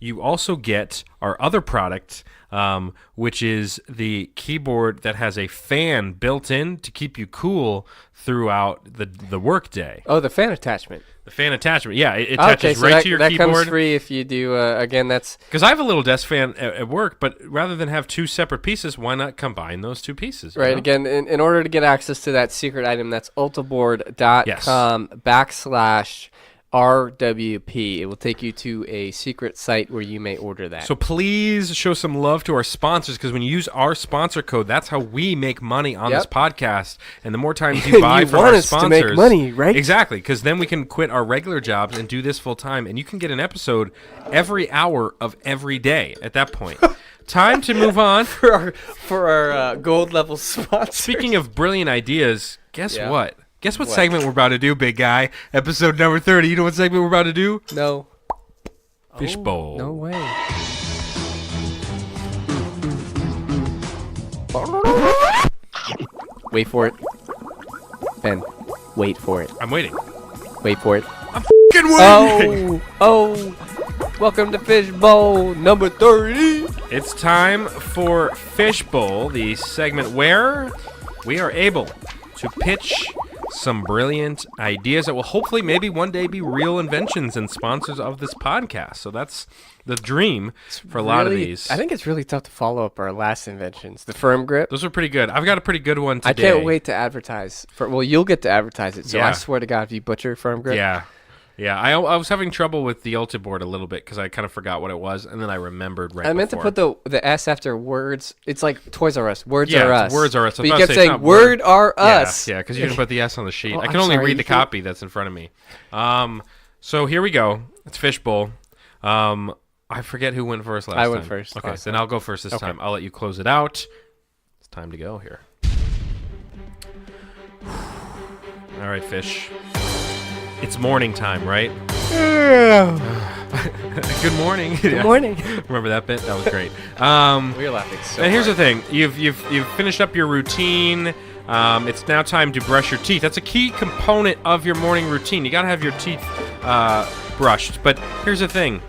you also get our other product, which is the keyboard that has a fan built in to keep you cool throughout the work day. Oh, the fan attachment. The fan attachment, yeah, it attaches right to your keyboard. That comes free if you do. Again, that's because I have a little desk fan at work, but rather than have two separate pieces, why not combine those two pieces? Right. Again, in order to get access to that secret item, that's ultiboard.com/RWP. It will take you to a secret site where you may order that. So please show some love to our sponsors, because when you use our sponsor code, that's how we make money on this podcast. And the more times you buy from our sponsors, to make money, right? Exactly, because then we can quit our regular jobs and do this full time, and you can get an episode every hour of every day at that point. Time to move on for our gold level sponsors. Speaking of brilliant ideas, guess what? Guess what segment we're about to do, big guy? Episode number 30. You know what segment we're about to do? No. Fishbowl. No way. Wait for it. Ben, wait for it. I'm waiting. Wait for it. I'm f***ing waiting! Oh! Welcome to Fishbowl number 30. It's time for Fishbowl, the segment where we are able to pitch some brilliant ideas that will hopefully maybe one day be real inventions and sponsors of this podcast. So that's the dream for a lot of these. I think it's really tough to follow up our last inventions. The firm grip. Those are pretty good. I've got a pretty good one today. I can't wait to advertise. You'll get to advertise it. So I swear to God, if you butcher firm grip. Yeah. Yeah, I was having trouble with the Ultiboard a little bit because I kind of forgot what it was, and then I remembered right I meant before. to put the S after words. It's like Toys R Us. Words are us. Words are us. But you kept saying Word Are Us. Yeah, because you didn't put the S on the sheet. Well, I can I'm only sorry, read the copy that's in front of me. So here we go. It's Fishbowl. I forget who went first last time. I went first. Okay, then I'll go first this time. I'll let you close it out. It's time to go here. All right, Fish. It's morning time, right? Good morning. Good morning. Remember that bit? That was great. We're laughing so And here's hard. the thing. You've finished up your routine. It's now time to brush your teeth. That's a key component of your morning routine. You got to have your teeth brushed. But here's the thing.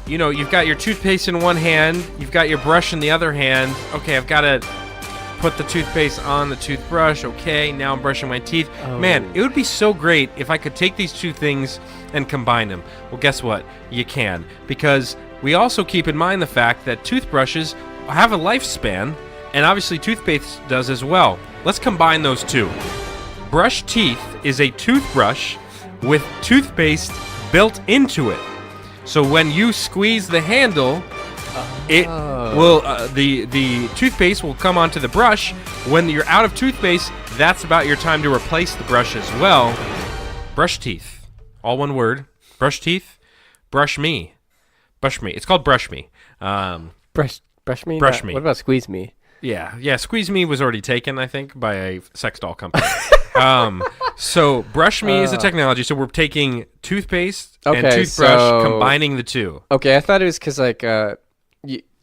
You've got your toothpaste in one hand. You've got your brush in the other hand. Okay, I've got to put the toothpaste on the toothbrush. Okay, now I'm brushing my teeth. Oh. Man, it would be so great if I could take these two things and combine them. Well, guess what? You can. Because we also keep in mind the fact that toothbrushes have a lifespan, and obviously toothpaste does as well. Let's combine those two. Brush Teeth is a toothbrush with toothpaste built into it. So when you squeeze the handle, it will the toothpaste will come onto the brush. When you're out of toothpaste, that's about your time to replace the brush as well. Brush Teeth, all one word. Brush Teeth, brush me, brush me. It's called Brush Me. Brush me. Brush me. What about Squeeze Me? Yeah. Squeeze Me was already taken, I think, by a sex doll company. So Brush Me is a technology. So we're taking toothpaste and toothbrush, combining the two. Okay, I thought it was because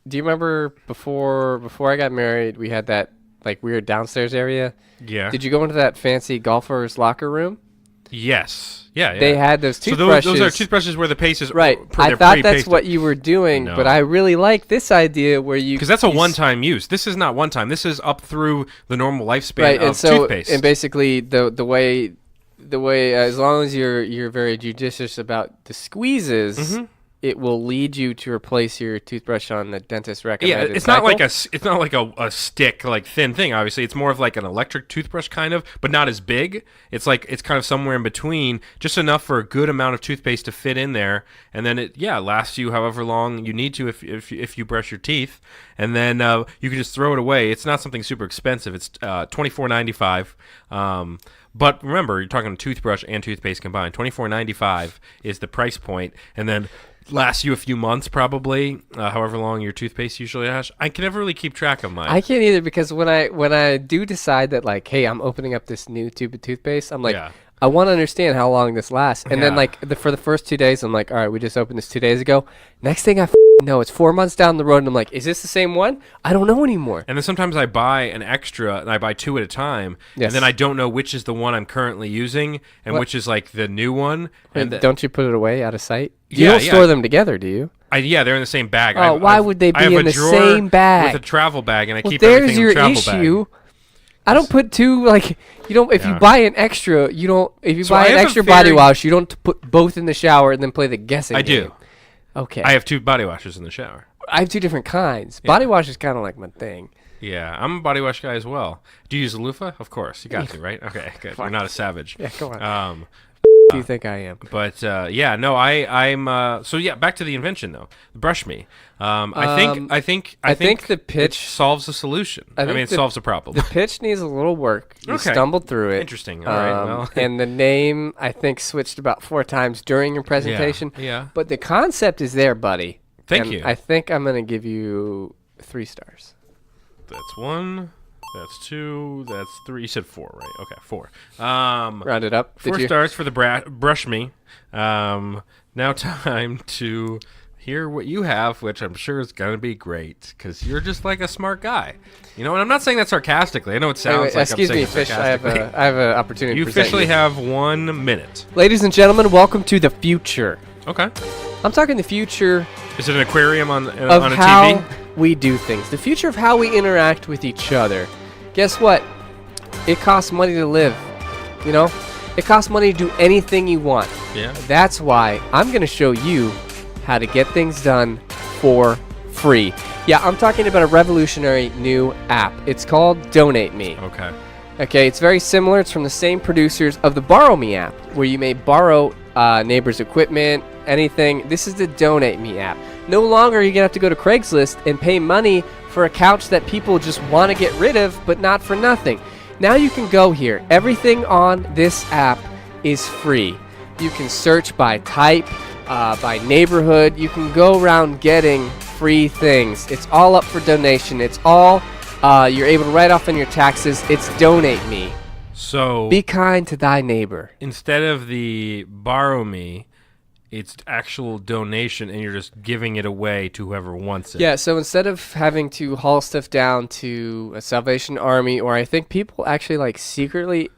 do you remember before I got married, we had that like weird downstairs area. Yeah. Did you go into that fancy golfer's locker room? Yes. Yeah. They had those toothbrushes. So those are toothbrushes where the paste is right. I thought that's what you were doing, No. but I really like this idea where you because that's a one-time use. This is not one time. This is up through the normal lifespan of toothpaste. And basically the way as long as you're very judicious about the squeezes, it will lead you to replace your toothbrush on the dentist recommended. Yeah, it's cycle. not like a stick, like thin thing. Obviously, it's more of like an electric toothbrush kind of, but not as big. It's kind of somewhere in between, just enough for a good amount of toothpaste to fit in there, and then it lasts you however long you need to if you brush your teeth, and then you can just throw it away. It's not something super expensive. It's $24.95. But remember, you're talking toothbrush and toothpaste combined. $24.95 is the price point, and then lasts you a few months probably, however long your toothpaste usually lasts. I can never really keep track of mine. I can't either because when I do decide that like, hey, I'm opening up this new tube of toothpaste, I'm like, I want to understand how long this lasts. And then like for the first 2 days, I'm like, all right, we just opened this 2 days ago. Next thing I know, it's 4 months down the road, and I'm like, is this the same one? I don't know anymore. And then sometimes I buy an extra, and I buy 2 at a time, and then I don't know which is the one I'm currently using and which is like the new one. And don't you put it away out of sight? You don't store them together, do you? They're in the same bag. Oh, why would they be in the same bag? With a travel bag, and I keep everything in the travel bag. There's your issue. I don't put two, like, you don't, if you buy an extra, you don't, if you buy an extra body wash, you don't put both in the shower and then play the guessing game. I do. Okay. I have 2 body washes in the shower. I have 2 different kinds. Body wash is kind of like my thing. Yeah, I'm a body wash guy as well. Do you use a loofah? Of course. You got to, right? Okay, good. You're not a savage. Yeah, go on. Do you think I am? But I'm so back to the invention though. Brush Me. I think the pitch solves a solution. It solves a problem. The pitch needs a little work. You stumbled through it. Interesting. All right. Well. And the name I think switched about 4 times during your presentation. Yeah. But the concept is there, buddy. Thank you. I think I'm gonna give you 3 stars. That's 1. That's 2. That's 3. You said 4, right? Okay, 4. Round it up. 4 stars for the Brush Me. Now time to hear what you have, which I'm sure is going to be great, because you're just like a smart guy. You know, and I'm not saying that sarcastically. I know it sounds like excuse I'm saying me, Fish. I have an opportunity you to present officially have 1 minute. Ladies and gentlemen, welcome to the future. Okay. I'm talking the future. Is it an aquarium on a how TV? We do things. The future of how we interact with each other. Guess what? It costs money to live. You know? It costs money to do anything you want. Yeah. That's why I'm going to show you how to get things done for free. Yeah, I'm talking about a revolutionary new app. It's called Donate Me. Okay, it's very similar. It's from the same producers of the Borrow Me app, where you may borrow neighbors' equipment, anything. This is the Donate Me app. No longer are you going to have to go to Craigslist and pay money for a couch that people just want to get rid of, but not for nothing. Now you can go here. Everything on this app is free. You can search by type, by neighborhood. You can go around getting free things. It's all up for donation. It's all you're able to write off on your taxes. It's Donate Me. So be kind to thy neighbor. Instead of the Borrow Me, it's actual donation, and you're just giving it away to whoever wants it. Yeah, so instead of having to haul stuff down to a Salvation Army, or I think people actually like secretly,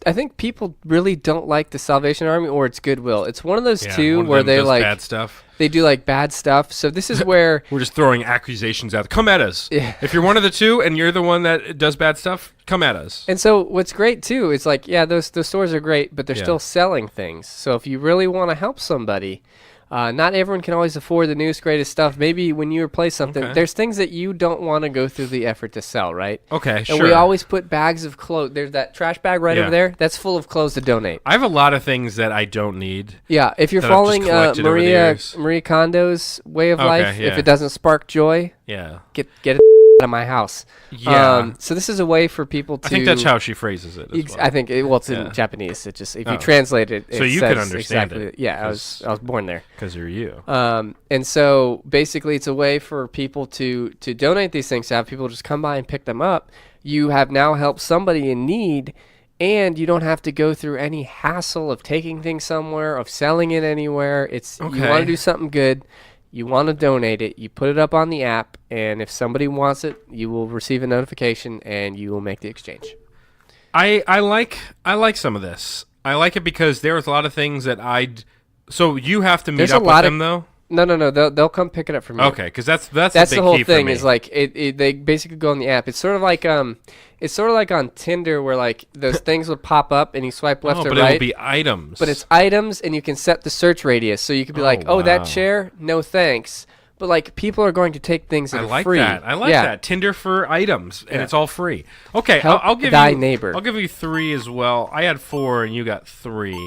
I think people really don't like the Salvation Army, or it's Goodwill. It's one of those two where they like bad stuff. They do like bad stuff. So this is where we're just throwing accusations out. Come at us. Yeah. If you're one of the two and you're the one that does bad stuff, come at us. And so what's great too is like, yeah, those stores are great, but they're still selling things. So if you really want to help somebody, not everyone can always afford the newest, greatest stuff. Maybe when you replace something, there's things that you don't want to go through the effort to sell, right? Okay, and we always put bags of clothes. There's that trash bag right over there. That's full of clothes to donate. I have a lot of things that I don't need. Yeah, if you're following Marie Kondo's way of life, if it doesn't spark joy, get it out of my house. Yeah. So this is a way for people to. I think that's how she phrases it. As well. I think it's in Japanese. It just if you translate it, so you can understand it. Yeah, I was born there. Because you're you. And so basically, it's a way for people to donate these things. To have people just come by and pick them up. You have now helped somebody in need, and you don't have to go through any hassle of taking things somewhere, of selling it anywhere. You want to do something good. You want to donate it. You put it up on the app, and if somebody wants it, you will receive a notification, and you will make the exchange. I like some of this. I like it because there's a lot of things that so you have to meet up with them, though? No. They'll come pick it up from you. Okay, because that's the whole thing. Is like they basically go on the app. It's sort of like on Tinder where like those things will pop up and you swipe left or but right. It will be items. But it's items, and you can set the search radius. So you could be that chair, no thanks. But like people are going to take things that are free. I like that. Tinder for items, and it's all free. Okay, I'll give thy you neighbor. I'll give you 3 as well. I had 4, and you got 3.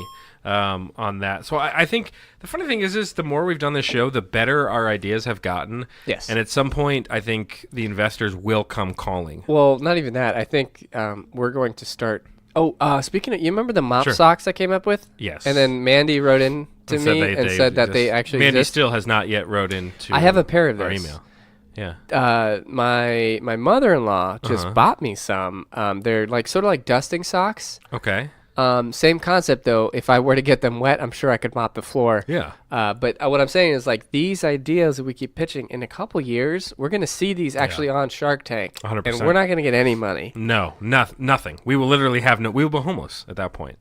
On that. So I think the funny thing is the more we've done this show, the better our ideas have gotten. Yes. And at some point, I think the investors will come calling. Well, not even that. I think we're going to start. Speaking of, you remember the mop socks I came up with? Yes. And then Mandy wrote in to me and said that they actually Mandy exist. still has not yet wrote into I have a pair of our those. email. Yeah. My mother-in-law just bought me some. They're like sort of like dusting socks. Okay. Same concept though. If I were to get them wet, I'm sure I could mop the floor. Yeah. But what I'm saying is like these ideas that we keep pitching in a couple years, we're going to see these actually on Shark Tank. 100%. And we're not going to get any money. No, nothing. We will literally have we will be homeless at that point.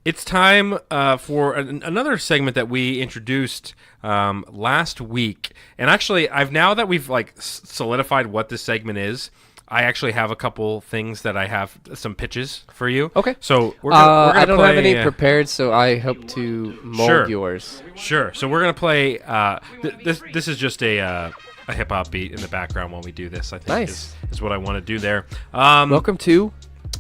It's time for another segment that we introduced last week. And actually, now that we've like solidified what this segment is, I actually have a couple things that I have some pitches for you. Okay. So we're gonna I don't play, have any prepared, so I hope to mold yours. Sure. So we're gonna play. This is just a hip hop beat in the background while we do this. I think is what I want to do there. Welcome to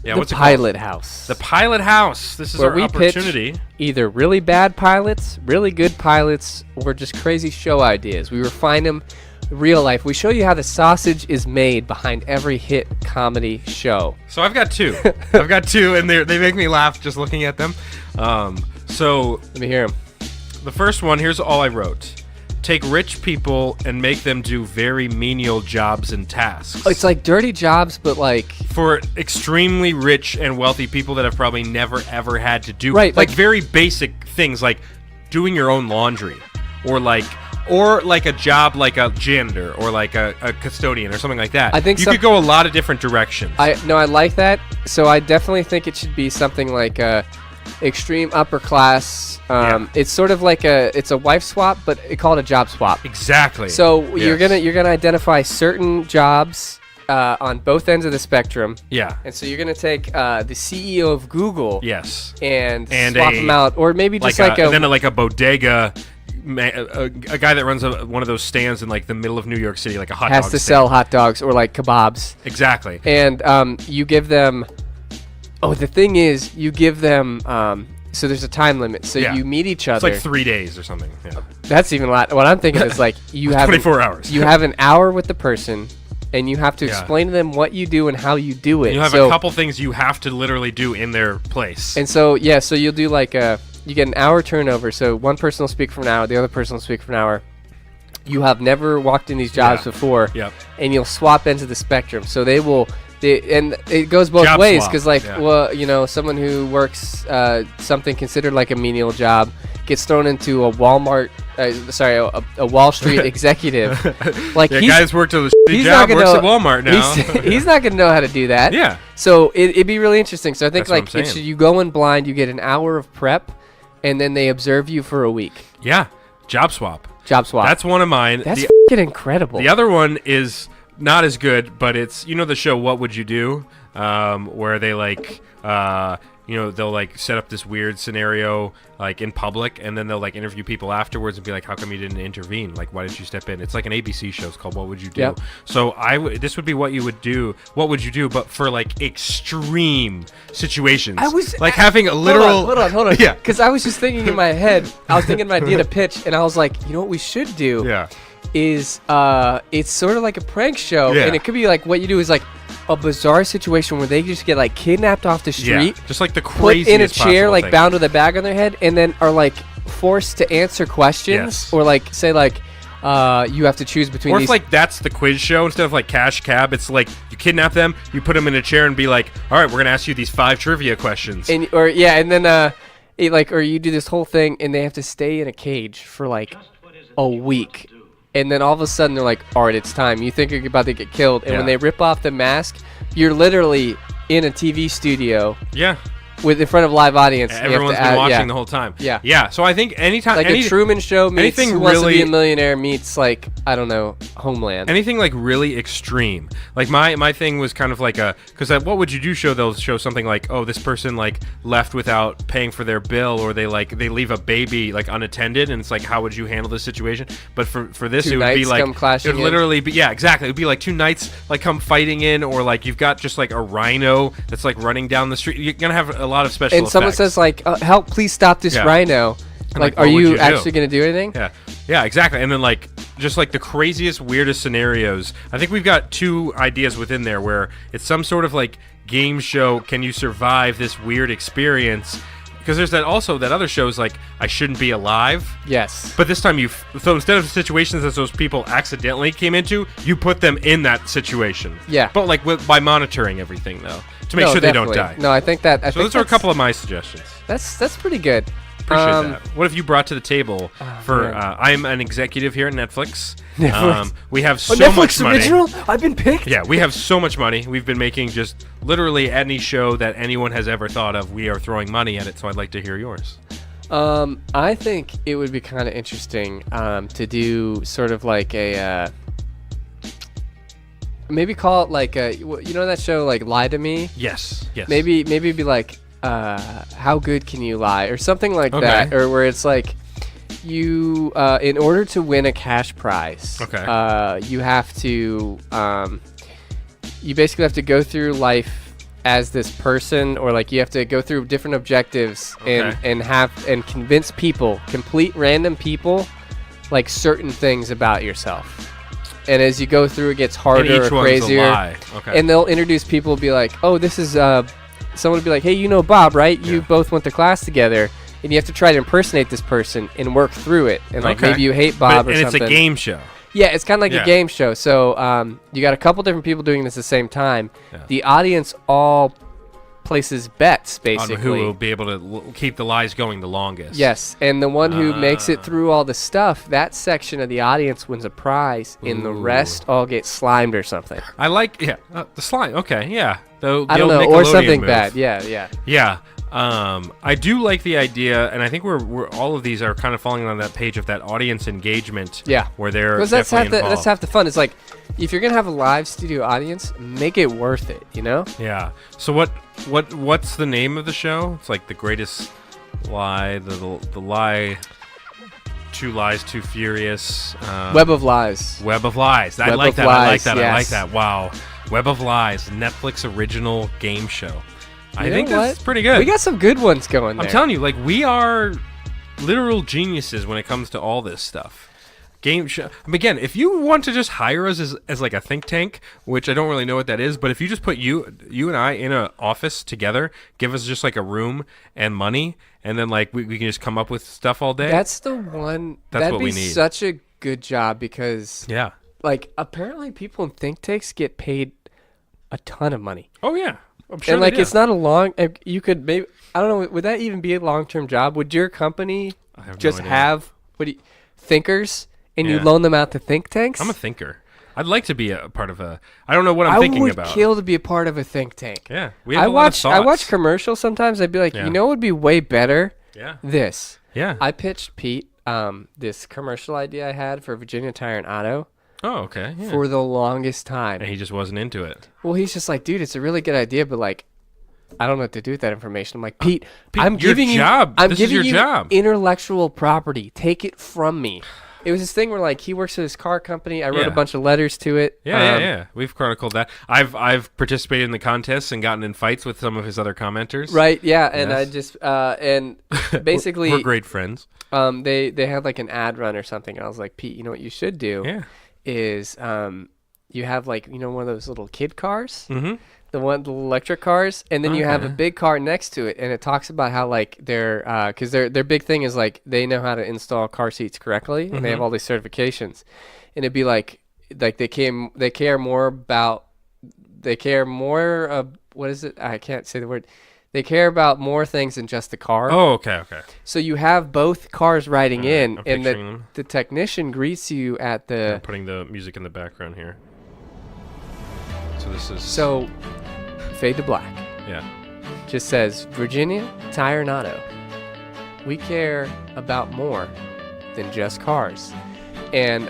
the Pilot House. The Pilot House. This is where our we opportunity. Pitch either really bad pilots, really good pilots, or just crazy show ideas. We refine them. Real life. We show you how the sausage is made behind every hit comedy show. So I've got 2. And they make me laugh just looking at them. So let me hear them. The first one, here's all I wrote. Take rich people and make them do very menial jobs and tasks. It's like dirty jobs, but like for extremely rich and wealthy people that have probably never ever had to do like very basic things like doing your own laundry or like a job like a janitor or like a custodian or something like that. I think you could go a lot of different directions. I like that. So I definitely think it should be something like extreme upper class. It's sort of like it's a wife swap, but they call it a job swap. Exactly. So you're gonna identify certain jobs on both ends of the spectrum. Yeah. And so you're gonna take the CEO of Google. Yes. And swap them out, or maybe just like a bodega. A guy that runs one of those stands in like the middle of New York City, like a hot dog stand. Has to sell hot dogs or like kebabs. Exactly. And you give them. Oh, the thing is, you give them. So there's a time limit. So you meet each other. It's like 3 days or something. Yeah. That's even a lot. What I'm thinking is like you have 24 hours. You have an hour with the person, and you have to explain to them what you do and how you do it. And you have a couple things you have to literally do in their place. And so so you'll do like you get an hour turnover. So one person will speak for an hour, the other person will speak for an hour. You have never walked in these jobs before, and you'll swap ends of the spectrum. So they will. And it goes both ways because, someone who works something considered like a menial job gets thrown into a Walmart, a Wall Street executive. Like guy's worked at a shitty job, works at Walmart now. He's not going to know how to do that. Yeah. So it'd be really interesting. So I think you go in blind, you get an hour of prep, and then they observe you for a week. Yeah. Job swap. That's one of mine. That's incredible. The other one is not as good, but it's the show What Would You Do, where they they'll like set up this weird scenario like in public, and then they'll like interview people afterwards and be like, how come you didn't intervene? Like, why didn't you step in? It's like an ABC show. It's called What Would You Do? Yep. So this would be what would you do, but for like extreme situations. I was like having a literal hold on. Yeah. Because I was just thinking in my head, I was thinking of an idea to pitch, and I was like, what we should do is it's sort of like a prank show, and it could be like what you do is like a bizarre situation where they just get like kidnapped off the street, just like the craziest put in a chair, like thing. bound with a bag on their head, and then are like forced to answer questions, or like say like you have to choose between. Or these. if like that's the quiz show instead of like Cash Cab, it's like you kidnap them, you put them in a chair, and be like, all right, we're gonna ask you these 5 trivia questions, and then or you do this whole thing, and they have to stay in a cage for like a week. And then all of a sudden they're like, all right, it's time. You think you're about to get killed. And when they rip off the mask, you're literally in a TV studio. Yeah. In front of a live audience. Everyone's been watching the whole time. Yeah. Yeah. So I think anytime. Like a Truman Show meets anything Who Wants to really- Be a Millionaire meets, like, I don't know, Homeland. Anything like really extreme. Like my thing was kind of like because what would you do show? They'll show something like, oh, this person like left without paying for their bill, or they leave a baby like unattended, and it's like, how would you handle this situation? But for this, Two it would be knights like come clashing it would literally be exactly. It would be like two knights like come fighting in, or like you've got just like a rhino that's like running down the street. You're gonna have a lot of special and effects. Someone says like, help, please stop this rhino. Like, are what would you you do? actually going to do anything? Yeah, exactly. And then like just like the craziest, weirdest scenarios. I think we've got two ideas within there where it's some sort of like game show. Can you survive this weird experience? Because there's that other show's like I Shouldn't Be Alive. Yes. But this time so instead of situations that those people accidentally came into, you put them in that situation. Yeah. But like by monitoring everything though, to make sure they don't die. No, I think that. So those are a couple of my suggestions. That's pretty good. Appreciate that. What have you brought to the table for? I'm an executive here at Netflix. We have so much Netflix money. original? I've been picked. Yeah, we have so much money. We've been making just literally any show that anyone has ever thought of. We are throwing money at it. So I'd like to hear yours. I think it would be kind of interesting to do sort of like a maybe call it like a that show like Lie to Me. Yes. Maybe it'd be like How Good Can You Lie or something like that, or where it's like you in order to win a cash prize, you have to you basically have to go through life as this person, or like you have to go through different objectives and convince complete random people like certain things about yourself. And as you go through, it gets harder or crazier. And they'll introduce people, be like, oh, this is someone would be like, hey, you know Bob, right? You both went to class together. And you have to try to impersonate this person and work through it. And like maybe you hate Bob or something. And it's a game show. Yeah, it's kind of like a game show. So you got a couple different people doing this at the same time. The audience all places bets, basically. On who will be able to keep the lies going the longest. Yes, and the one who makes it through all the stuff, that section of the audience wins a prize, and the rest all get slimed or something. I like, the slime. Okay, yeah. I don't know, or something bad. Yeah. Yeah. I do like the idea, and I think we're all of these are kind of falling on that page of that audience engagement. Yeah, where they're because that's half the fun. It's like if you're gonna have a live studio audience, make it worth it. You know? Yeah. So what's the name of the show? It's like The Greatest Lie, the lie. Two Lies, Too Furious. Web of Lies. Web of Lies. I like that. Yes. I like that. Wow. Web of Lies, Netflix original game show. I think that's pretty good. We got some good ones going there. I'm telling you, like, we are literal geniuses when it comes to all this stuff. Game show. Again, if you want to just hire us as like a think tank, which I don't really know what that is, but if you just put you and I in an office together, give us just like a room and money, and then like we can just come up with stuff all day. That's the one. That's what we need. That'd be such a good job because like apparently people in think tanks get paid a ton of money. Oh yeah. I'm sure and like it's not a long. You could maybe I don't know. Would that even be a long-term job? Would your company just have thinkers and you loan them out to think tanks? I'm a thinker. I'd like to be a part of a. I don't know what I'm thinking about. I would kill to be a part of a think tank. Yeah, we have a lot of thoughts. I watch commercials sometimes. I'd be like, you know, what would be way better. Yeah. This. Yeah. I pitched Pete this commercial idea I had for Virginia Tire and Auto. Oh, okay. Yeah. For the longest time. And he just wasn't into it. Well, he's just like, dude, it's a really good idea, but like, I don't know what to do with that information. I'm like, Pete, I'm your giving job. I'm this giving is your you job. Intellectual property. Take it from me. It was this thing where like he works at his car company. I wrote a bunch of letters to it. Yeah. We've chronicled that. I've participated in the contests and gotten in fights with some of his other commenters. Right. Yeah. And I just and basically we're great friends. They had like an ad run or something. And I was like, Pete, you know what you should do? Yeah. Is you have like one of those little kid cars. Mm-hmm. The electric cars, and then you have a big car next to it, and it talks about how like because their big thing is like they know how to install car seats correctly, and they have all these certifications, and it'd be like they care more. What is it? I can't say the word. They care about more things than just the car. Oh, okay. So you have both cars riding in, I'm and picturing them. the technician greets you at the... I'm putting the music in the background here. So this is... So, fade to black. Yeah. Just says, Virginia Tire and Auto. We care about more than just cars. And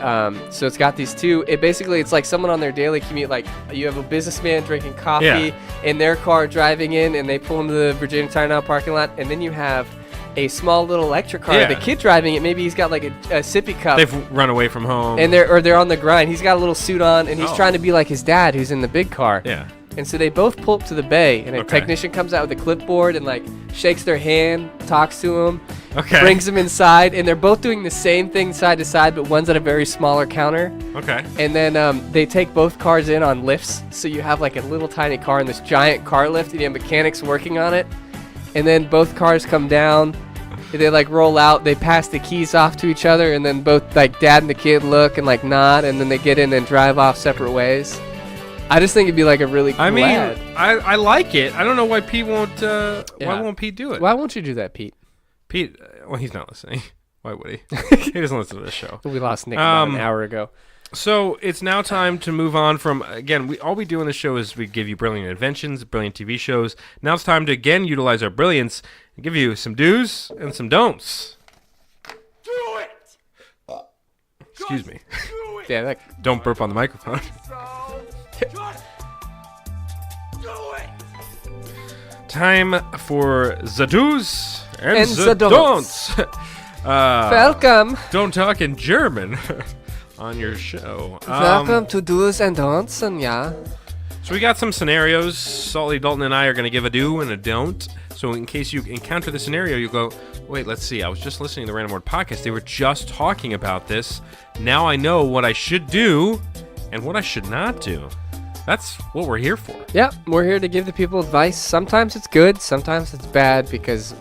so it's got these two. It's like someone on their daily commute. Like you have a businessman drinking coffee in their car driving in, and they pull into the Virginia Tire and Auto parking lot. And then you have a small little electric car. The kid driving it, maybe he's got like a sippy cup. They've run away from home. And they're on the grind. He's got a little suit on, and he's trying to be like his dad, who's in the big car. Yeah. And so they both pull up to the bay, and a technician comes out with a clipboard and like shakes their hand, talks to him, brings them inside, and they're both doing the same thing side to side, but one's at a very smaller counter. Okay. And then they take both cars in on lifts, so you have like a little tiny car and this giant car lift, and you have mechanics working on it. And then both cars come down, and they like roll out, they pass the keys off to each other, and then both like dad and the kid look and like nod, and then they get in and drive off separate ways. I just think it'd be like a really cool ad. I like it. I don't know why Pete won't. Why won't Pete do it? Why won't you do that, Pete? Pete, well, he's not listening. Why would he? He doesn't listen to this show. We lost Nick about an hour ago. So it's now time to move on from, again, all we do in the show is we give you brilliant inventions, brilliant TV shows. Now it's time to, again, utilize our brilliance and give you some do's and some don'ts. Do it! Excuse me. Do it! Yeah, Don't burp on the microphone. Just do it! Time for the do's and the the don'ts. don'ts. Welcome. Don't talk in German on your show. Welcome to do's and don'ts, and So we got some scenarios. Salty Dalton and I are going to give a do and a don't. So in case you encounter the scenario, you go, wait, let's see. I was just listening to the Random Word podcast. They were just talking about this. Now I know what I should do and what I should not do. That's what we're here for. Yeah, we're here to give the people advice. Sometimes it's good, sometimes it's bad, because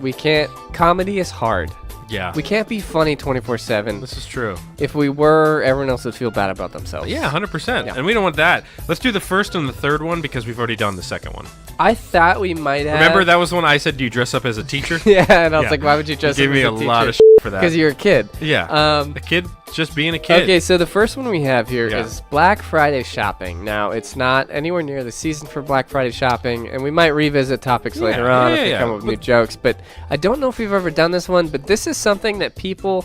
comedy is hard. Yeah. We can't be funny 24/7. This is true. If we were, everyone else would feel bad about themselves. Yeah, 100%. Yeah. And we don't want that. Let's do the first and the third one because we've already done the second one. I thought we might have. Remember, that was the one I said, do you dress up as a teacher? Yeah, and I was like, why would you dress up as a teacher? You gave me a lot of for that. Because you're a kid. Yeah. A kid just being a kid. Okay, so the first one we have here is Black Friday shopping. Now, it's not anywhere near the season for Black Friday shopping, and we might revisit topics later on if we come up with new jokes, but I don't know if we've ever done this one, but this is something that people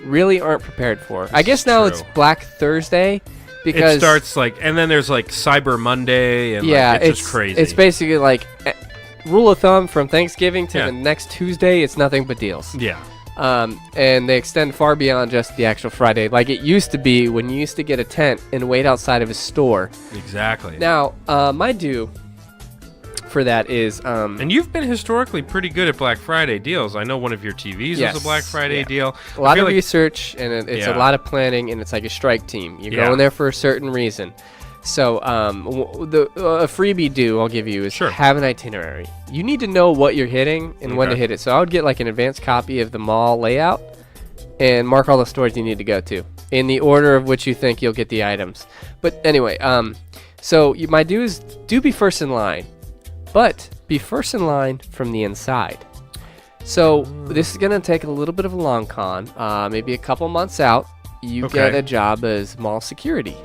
really aren't prepared for. I guess now it's Black Thursday. Because it starts and then there's Cyber Monday, and it's just crazy. It's basically like rule of thumb from Thanksgiving to the next Tuesday, it's nothing but deals. Yeah. And they extend far beyond just the actual Friday, like it used to be when you used to get a tent and wait outside of a store. Exactly. Now, my do for that is and you've been historically pretty good at Black Friday deals. I know one of your TVs was a Black Friday deal. A lot of research, and it's a lot of planning, and it's like a strike team. You're going there for a certain reason. So a freebie do I'll give you is have an itinerary. You need to know what you're hitting and when to hit it. So I would get like an advanced copy of the mall layout and mark all the stores you need to go to in the order of which you think you'll get the items. But anyway, so my do is be first in line. But be first in line from the inside. So this is going to take a little bit of a long con. Maybe a couple months out, you get a job as mall security.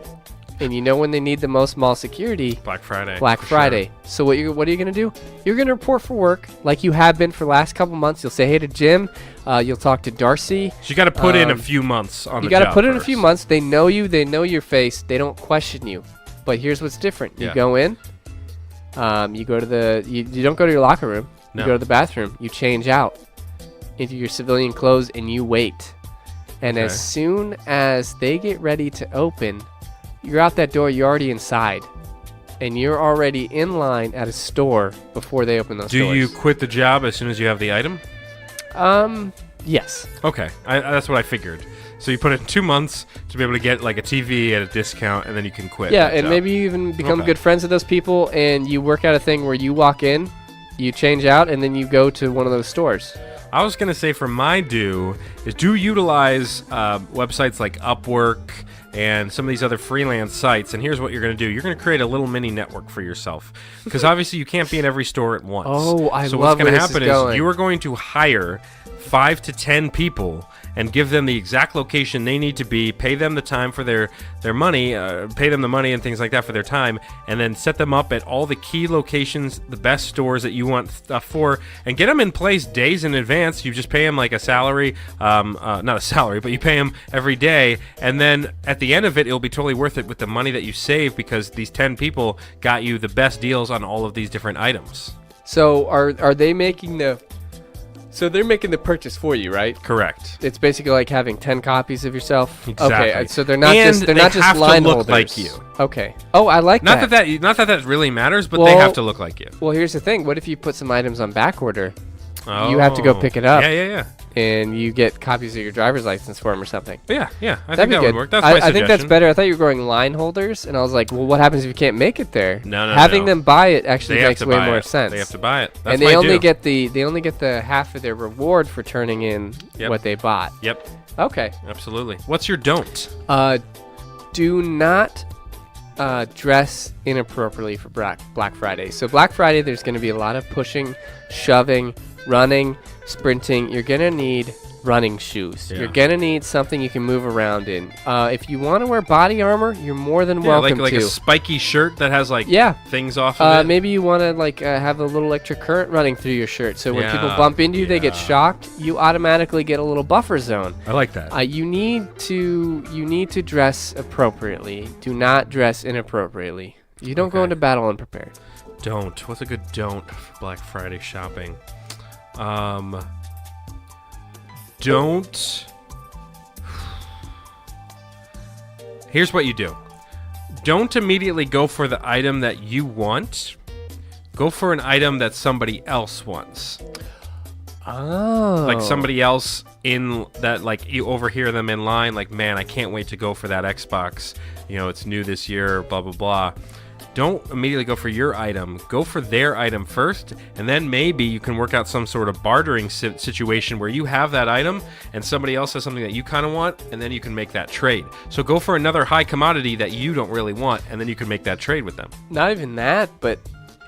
And you know when they need the most mall security? Black Friday. Black Friday. Sure. So what are you going to do? You're going to report for work like you have been for the last couple months. You'll say hey to Jim. You'll talk to Darcy. So you got to put in a few months on the job. You got to put in a few months. They know you. They know your face. They don't question you. But here's what's different. You go in. You go to you don't go to your locker room. You go to the bathroom. You change out into your civilian clothes and you wait. And as soon as they get ready to open, you're out that door. You're already inside, and you're already in line at a store before they open those doors. Do you quit the job as soon as you have the item? Yes. Okay, that's what I figured. So you put it in 2 months to be able to get like a TV at a discount, and then you can quit. Yeah, and maybe you even become good friends with those people, and you work out a thing where you walk in, you change out, and then you go to one of those stores. I was going to say for my do utilize websites like Upwork and some of these other freelance sites. And here's what you're going to do. You're going to create a little mini network for yourself, because obviously you can't be in every store at once. Oh, I so love what's going to where this happen is going. you are going to hire 5 to 10 people and give them the exact location they need to be, pay them the time for their money, pay them the money and things like that for their time, and then set them up at all the key locations, the best stores that you want stuff for, and get them in place days in advance. You just pay them like a salary, not a salary, but you pay them every day, and then at the end of it, it'll be totally worth it with the money that you save, because these 10 people got you the best deals on all of these different items. So are they making the... So they're making the purchase for you, right? Correct. It's basically like having 10 copies of yourself. Exactly. Okay, so they're not And just they line have to look holders. like you. Okay. Oh, I like Not that. not that really matters, but they Well- have to look like you. Well, here's the thing. What if you put some items on back order? You have to go pick it up. Yeah. And you get copies of your driver's license for them or something. Yeah. I That'd think be that good. would work. That's my suggestion. I think that's better. I thought you were going line holders, and I was like, well, what happens if you can't make it there? No. Having them buy it actually They have makes to way buy more it. sense. They have to buy it. That's And my they only due. get the half of their reward for turning in Yep. what they bought. Yep. Okay. Absolutely. What's your don't? Do not dress inappropriately for Black Friday. So Black Friday, there's going to be a lot of pushing, shoving, running, sprinting. You're going to need running shoes. Yeah. You're going to need something you can move around in. If you want to wear body armor, you're more than welcome like to. a spiky shirt that has like Yeah. things off of it. Maybe you want to have a little electric current running through your shirt, so when people Yeah, bump into you, they get yeah. shocked. You automatically get a little buffer zone. I like that. You need to dress appropriately. Do not dress inappropriately. You don't go Okay. into battle unprepared. Don't. What's a good don't for Black Friday shopping? Don't. Here's what you do. Don't immediately go for the item that you want. Go for an item that somebody else wants. Oh. Like somebody else in that, like you overhear them in line, like, man, I can't wait to go for that Xbox. You know, it's new this year, blah, blah, blah. Don't immediately go for your item. Go for their item first, and then maybe you can work out some sort of bartering situation where you have that item and somebody else has something that you kind of want, and then you can make that trade. So go for another high commodity that you don't really want, and then you can make that trade with them. Not even that, but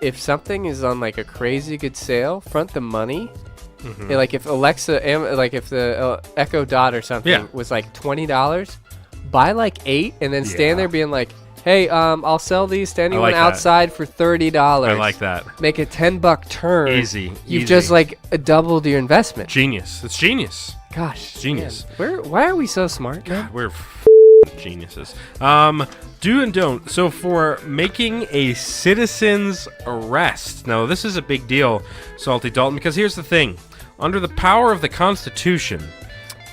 if something is on like a crazy good sale, front the money. Mm-hmm. Like if if the Echo Dot or something was like $20, buy like 8 and then stand there being like, hey, I'll sell these to anyone like that. outside for $30. I like that. Make a $10 turn. Easy. You've easy. just like doubled your investment. Genius. It's genius. Gosh, Genius. man. Why are we so smart, man? We're geniuses. Do and don't. So for making a citizen's arrest. Now, this is a big deal, Salty Dalton, because here's the thing. Under the power of the Constitution,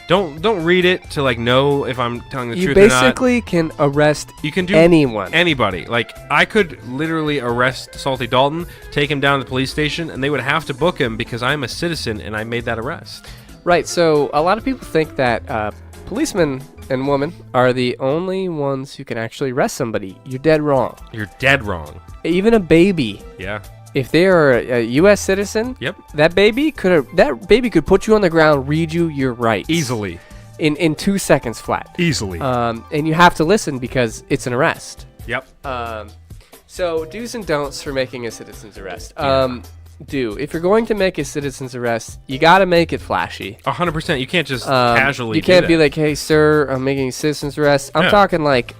don't read it to like know if I'm telling the You truth or not. basically can arrest You can do anyone. anybody. Like I could literally arrest Salty Dalton, take him down to the police station, and they would have to book him because I'm a citizen and I made that arrest. Right, so a lot of people think that policemen and women are the only ones who can actually arrest somebody. You're dead wrong. You're dead wrong. Even a baby, Yeah. if they are a U.S. citizen, Yep. that baby could put you on the ground, read you your rights Easily. in 2 seconds flat. Easily. And you have to listen because it's an arrest. Yep. So do's and don'ts for making a citizen's arrest. If you're going to make a citizen's arrest, you got to make it flashy. 100%. You can't just casually. You can't do be that. like, "Hey, sir, I'm making a citizen's arrest." I'm Yeah. talking like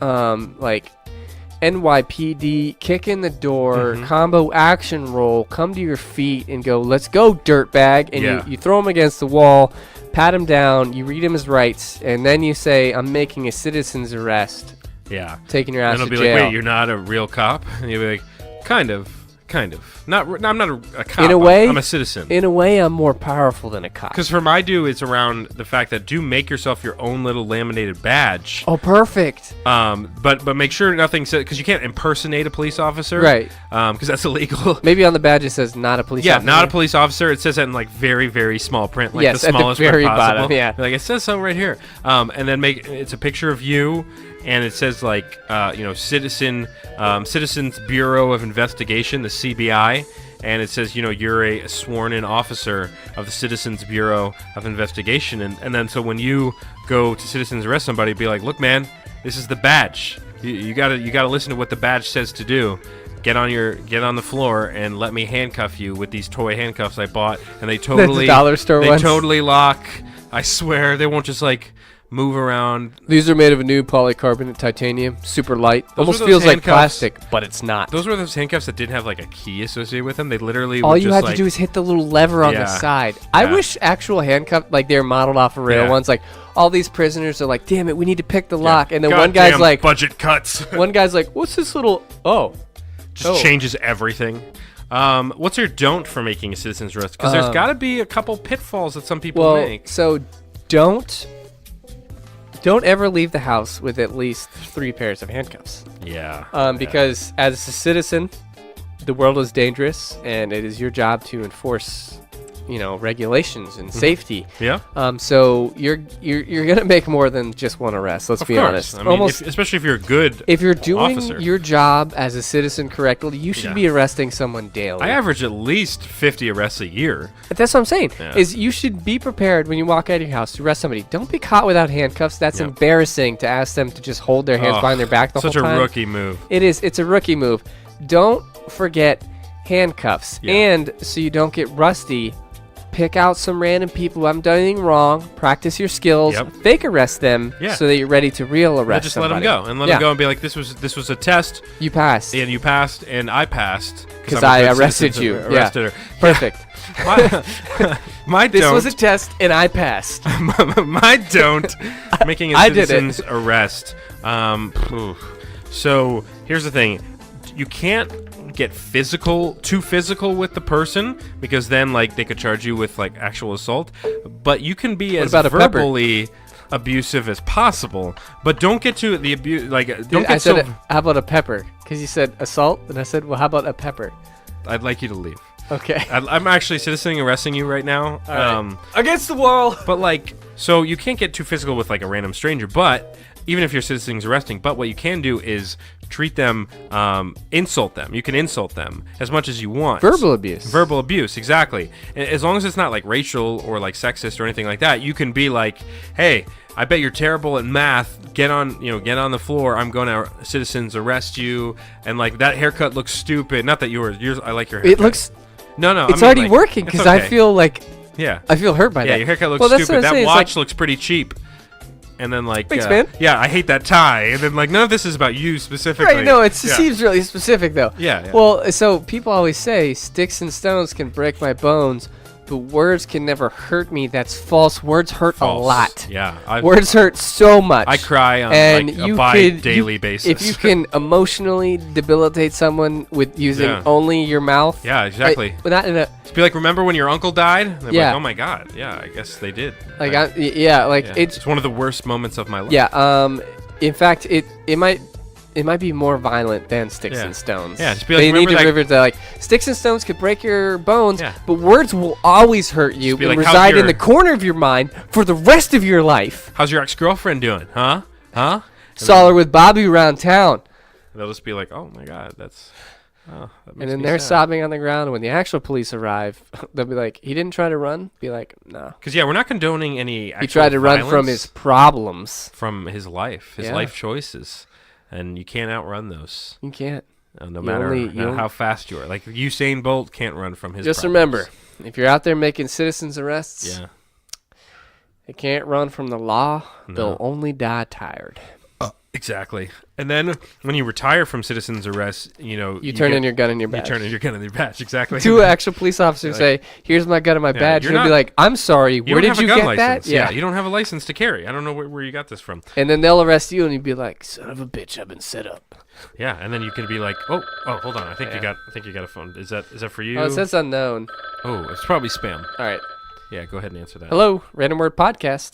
NYPD, kick in the door, Mm-hmm. combo action roll, come to your feet and go, "Let's go, dirtbag!" And Yeah. you throw him against the wall, pat him down, you read him his rights, and then you say, "I'm making a citizen's arrest," Yeah. taking your ass And to it'll be jail. like, wait, you're not a real cop? And you'll be like, kind of. I'm not a cop. In a way, I'm a citizen. In a way, I'm more powerful than a cop. Because for my do, it's around the fact that do make yourself your own little laminated badge. Oh, perfect. But make sure nothing says, because you can't impersonate a police officer. Right. Because that's illegal. Maybe on the badge it says not a police officer. Yeah, not a police officer. It says that in like very, very small print, like Yes, the at the smallest very print possible. bottom, yeah. Like it says so right here. And then it's a picture of you, and it says like Citizens Bureau of Investigation, the CBI, and it says you're a sworn-in officer of the Citizens Bureau of Investigation, and then so when you go to citizens arrest somebody, be like, look, man. This is the badge. You gotta listen to what the badge says to do. Get on the floor and let me handcuff you with these toy handcuffs I bought, and they totally the dollar store they ones. totally lock. I swear they won't just like move around. These are made of a new polycarbonate titanium, super light. Those Almost were those feels like handcuffs- plastic, but it's not. Those were those handcuffs that didn't have like a key associated with them. They literally All would you just, had like, to do is hit the little lever on the Yeah. side. I Yeah. wish actual handcuff, like they're modeled off of real Yeah. ones. Like all these prisoners are like, damn it, we need to pick the yeah. lock. And then one Goddamn guy's like, budget cuts. one guy's like, what's this little? Oh, Just changes everything. What's your don't for making a citizen's arrest? Because there's got to be a couple pitfalls that some people well, make. so don't ever leave the house with at least 3 pairs of handcuffs. Yeah. Because as a citizen, the world is dangerous, and it is your job to enforce, regulations and safety. Yeah. So you're gonna make more than just one arrest. Let's be honest. I mean, especially if you're a good if you're doing officer. your job as a citizen correctly, you should Yeah. be arresting someone daily. I average at least 50 arrests a year. But that's what I'm saying. Yeah. Is you should be prepared when you walk out of your house to arrest somebody. Don't be caught without handcuffs. That's Yep. embarrassing to ask them to just hold their hands Oh, behind their back the such whole time. a rookie move. It is. It's a rookie move. Don't forget handcuffs. Yeah. And so you don't get rusty, pick out some random people who haven't done anything wrong, practice your skills, Yep. fake arrest them Yeah. so that you're ready to real arrest Just somebody. let them go and let them go and be like, this was a test, You passed. and you passed, and I passed Because I'm a I good arrested citizen, you. Arrested Yeah. her. Perfect. My This don't. was a test and I passed. My don't. Making a I did it. citizen's arrest. So here's the thing: you can't get too physical with the person, because then like they could charge you with like actual assault. But you can be as about a pepper? verbally abusive as possible, but don't get to the abuse. Like don't I get said, so. how about a pepper? Because you said assault, and I said, well, how about a pepper? I'd like you to leave. Okay. I'm actually citizening arresting you right now. Against the wall. But like, so you can't get too physical with like a random stranger, but even if your citizen's arresting, but what you can do is treat them, insult them. You can insult them as much as you want. Verbal abuse. Verbal abuse, exactly. As long as it's not like racial or like sexist or anything like that, you can be like, hey, I bet you're terrible at math. Get on the floor. I'm going to citizens arrest you. And like, that haircut looks stupid. Not that yours. I like your haircut. It looks. No. It's I mean, already like, working it's because okay. I feel like Yeah. I feel hurt by that. Yeah, your haircut looks Well, that's what stupid. I'm That saying, it's watch like- looks pretty cheap. And then like, Thanks, man. Yeah, I hate that tie. And then like, none of this is about you specifically. Right, no, it Yeah. seems really specific though. Yeah. Well, so people always say sticks and stones can break my bones, but words can never hurt me. That's false. Words hurt False. a lot. Yeah. Words hurt so much. I cry on and like a you bi-daily basis. If you can emotionally debilitate someone with using Yeah. only your mouth. Yeah, exactly. Like, not in a Just be like, remember when your uncle died? And they're Yeah. like, oh my god. Yeah, I guess they did. like I- yeah. it's It's one of the worst moments of my life. yeah. In fact, it might be more violent than sticks Yeah. and stones. Yeah, just be like, they need remember to that- remember that like sticks and stones could break your bones, Yeah. but words will always hurt you Just be and like, how's reside in your- the corner of your mind for the rest of your life. How's your ex-girlfriend doing? Huh? Saw her with Bobby around town, They'll just be like, oh my god, that's... Oh, that and makes then me they're sad. sobbing on the ground. When the actual police arrive, they'll be like, "He didn't try to run." Be like, "No, Because, yeah, we're not condoning any actual he tried to run from violence his problems." from his life, his Yeah. life choices. And you can't outrun those, You can't. no You matter only- you only- how fast you are. Like, Usain Bolt can't run from his Just problems. remember, if you're out there making citizens arrests, Yeah. they can't run from the law. No. They'll only die tired. Exactly. And then when you retire from citizen's arrest, you turn get- in your gun and your You badge. turn in your gun and your badge. Exactly. Two actual police officers say, "Here's my gun and my badge." you're You'll be not- like, "I'm sorry. You Where don't did have a you gun get license. that?" Yeah. You don't have a license to carry. I don't know where you got this from. And then they'll arrest you, and you'll be like, "Son of a bitch, I've been set up." Yeah, and then you can be like, oh, hold on. I think you got a phone. Is that for you? Oh, it says unknown. Oh, it's probably spam. All right. Yeah, go ahead and answer that. Hello, Random Word Podcast.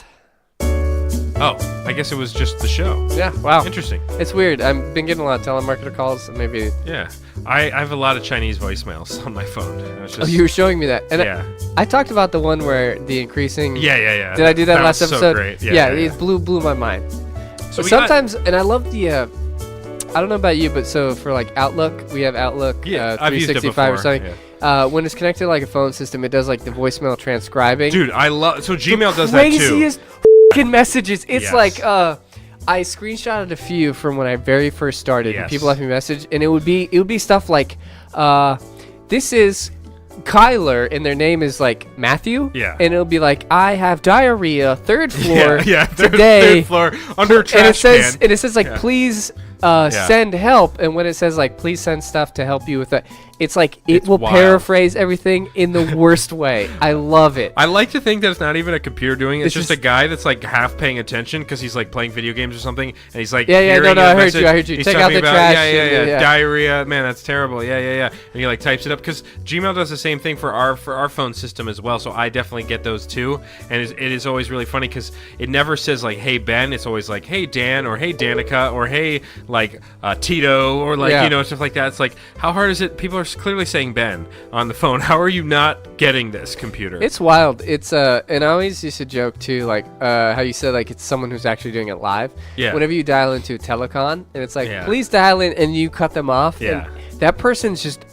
Oh, I guess it was just the show. Yeah. Wow. Interesting. It's weird. I've been getting a lot of telemarketer calls. Maybe. Yeah, I have a lot of Chinese voicemails on my phone. It's just, Oh, you were showing me that. And yeah. I talked about the one where the increasing. Yeah. Did I do that last was episode? So great. Yeah, yeah. it blew my mind. So But we got- sometimes, and I love the. I don't know about you, but so for like Outlook, we have Outlook Yeah, I've used it 365 or before, something. When it's connected to like a phone system, it does like the voicemail transcribing. dude, I love. So Gmail does that too. Craziest f***ing messages. It's Yes. like, I screenshotted a few from when I very first started. Yes. And people left me a message, and it would be stuff like, "This is Kyler," and their name is like Matthew. Yeah. And it'll be like, "I have diarrhea, third floor third today." floor under a trash and it says, can. and it says like, "Please send help." And when it says like, "Please send stuff to help you with that," it's like it will wild. paraphrase everything in the worst way. I love it. I like to think that it's not even a computer doing it. It's just a guy that's like half paying attention because he's like playing video games or something, and he's like, I heard message. you. I heard you. He's Check out talking the about, trash. Yeah. Diarrhea, man, that's terrible. Yeah. And he like types it up because Gmail does the same thing for our phone system as well. So I definitely get those too, and it is always really funny because it never says like, "Hey Ben," it's always like, "Hey Dan," or "Hey Danica," or "Hey like Tito," or like stuff like that. It's like, how hard is it? People are clearly saying Ben on the phone. How are you not getting this, computer? It's wild. It's and I always used to joke too, like how you said like it's someone who's actually doing it live. Yeah. Whenever you dial into a telecon and it's like, Yeah. "Please dial in," and you cut them off. Yeah. And that person's just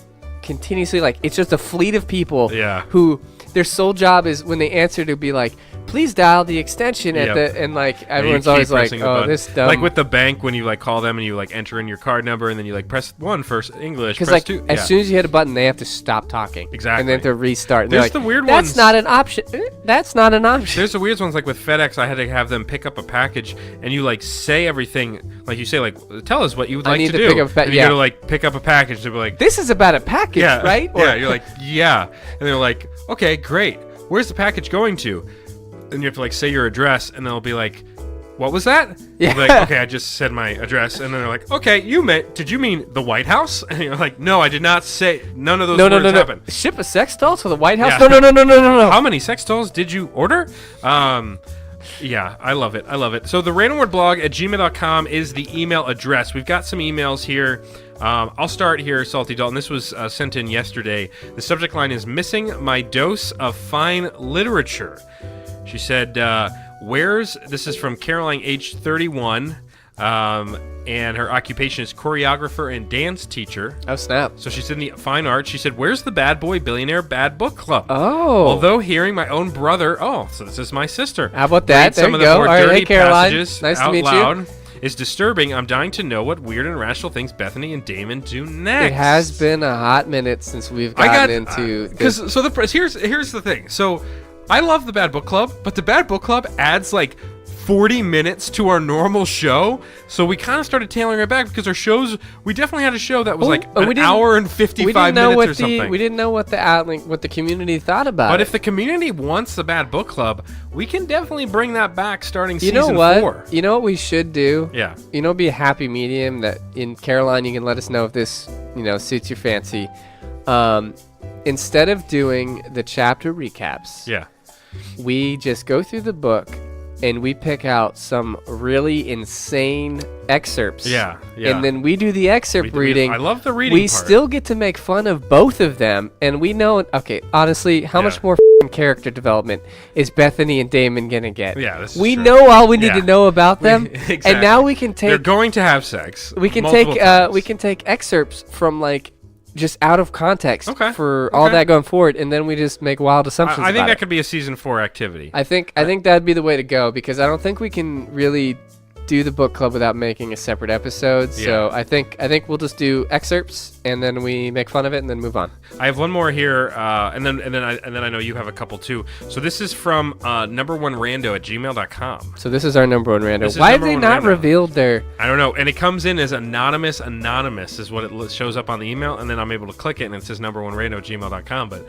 continuously like, it's just a fleet of people. Yeah. Who their sole job is when they answer to be like, "Please dial the extension at the," and like everyone's keep always like, pressing the "Oh, button. this dumb." Like with the bank, when you like call them and you like enter in your card number and then you like press 1 for English, because press like 2. as soon as you hit a button, they have to stop talking. Exactly. And they have to restart. And There's they're like, the weird "That's ones." not an option. That's not an option." There's the weird ones like with FedEx. I had to have them pick up a package, and you like say everything, like you say like, "Tell us what you would I like need to to do." pick up and you go to like pick up a package, they'll be like, This is about a package, right? yeah. You're like, yeah, and they're like, "Okay, great. Where's the package going to?" And you have to like say your address, and they'll be like, "What was that?" Yeah. You're like, "Okay, I just said my address," and then they're like, "Okay, did you mean the White House?" And you're like, "No, I did not say. None of those words happened." Ship a sex doll to the White House? Yeah. No. How many sex dolls did you order? Yeah, I love it. So the randomwordblog@gmail.com is the email address. We've got some emails here. I'll start here, Salty Dalton. This was sent in yesterday. The subject line is "Missing my dose of fine literature." She said, this is from Caroline, age 31, and her occupation is choreographer and dance teacher. Oh, snap. So she's in the fine arts. She said, "Where's the Bad Boy Billionaire Bad Book Club?" Oh. Although hearing my own brother, so this is my sister. How about that? Read some There of you the go. more All right, dirty hey, Caroline. passages Nice to out meet you. loud is disturbing. I'm dying to know what weird and irrational things Bethany and Damon do next. It has been a hot minute since we've gotten into this. Here's the thing. So I love the Bad Book Club, but the Bad Book Club adds like 40 minutes to our normal show, so we kind of started tailoring it back because our shows, we definitely had a show that was like an hour and 55 minutes or something. We didn't know what the community thought about But it. if the community wants the Bad Book Club, we can definitely bring that back starting You season know what? 4. You know what we should do? Yeah. You know, be a happy medium that in Caroline, you can let us know if this, suits your fancy. Instead of doing the chapter recaps, Yeah. we just go through the book and we pick out some really insane excerpts. Yeah. And then we do the excerpt reading. I love the reading We part. still get to make fun of both of them, and we know. Okay, honestly, how much more character development is Bethany and Damon gonna get? Yeah, this is we true. know all we need to know about them, Exactly. and now we can take. They're going to have sex. We can multiple take. times. We can take excerpts from like. Just out of context Okay. for all that going forward, and then we just make wild assumptions. I think about that it. could be a season 4 activity. I think that'd be the way to go, because I don't think we can really do the book club without making a separate episode. So I think we'll just do excerpts, and then we make fun of it, and then move on. I have one more here, and then I know you have a couple too. So this is from number1rando@gmail.com. So this is our number one rando. This is Why have number they one not rando. revealed their? I don't know, and it comes in as anonymous is what it shows up on the email, and then I'm able to click it, and it says number1rando@gmail.com. But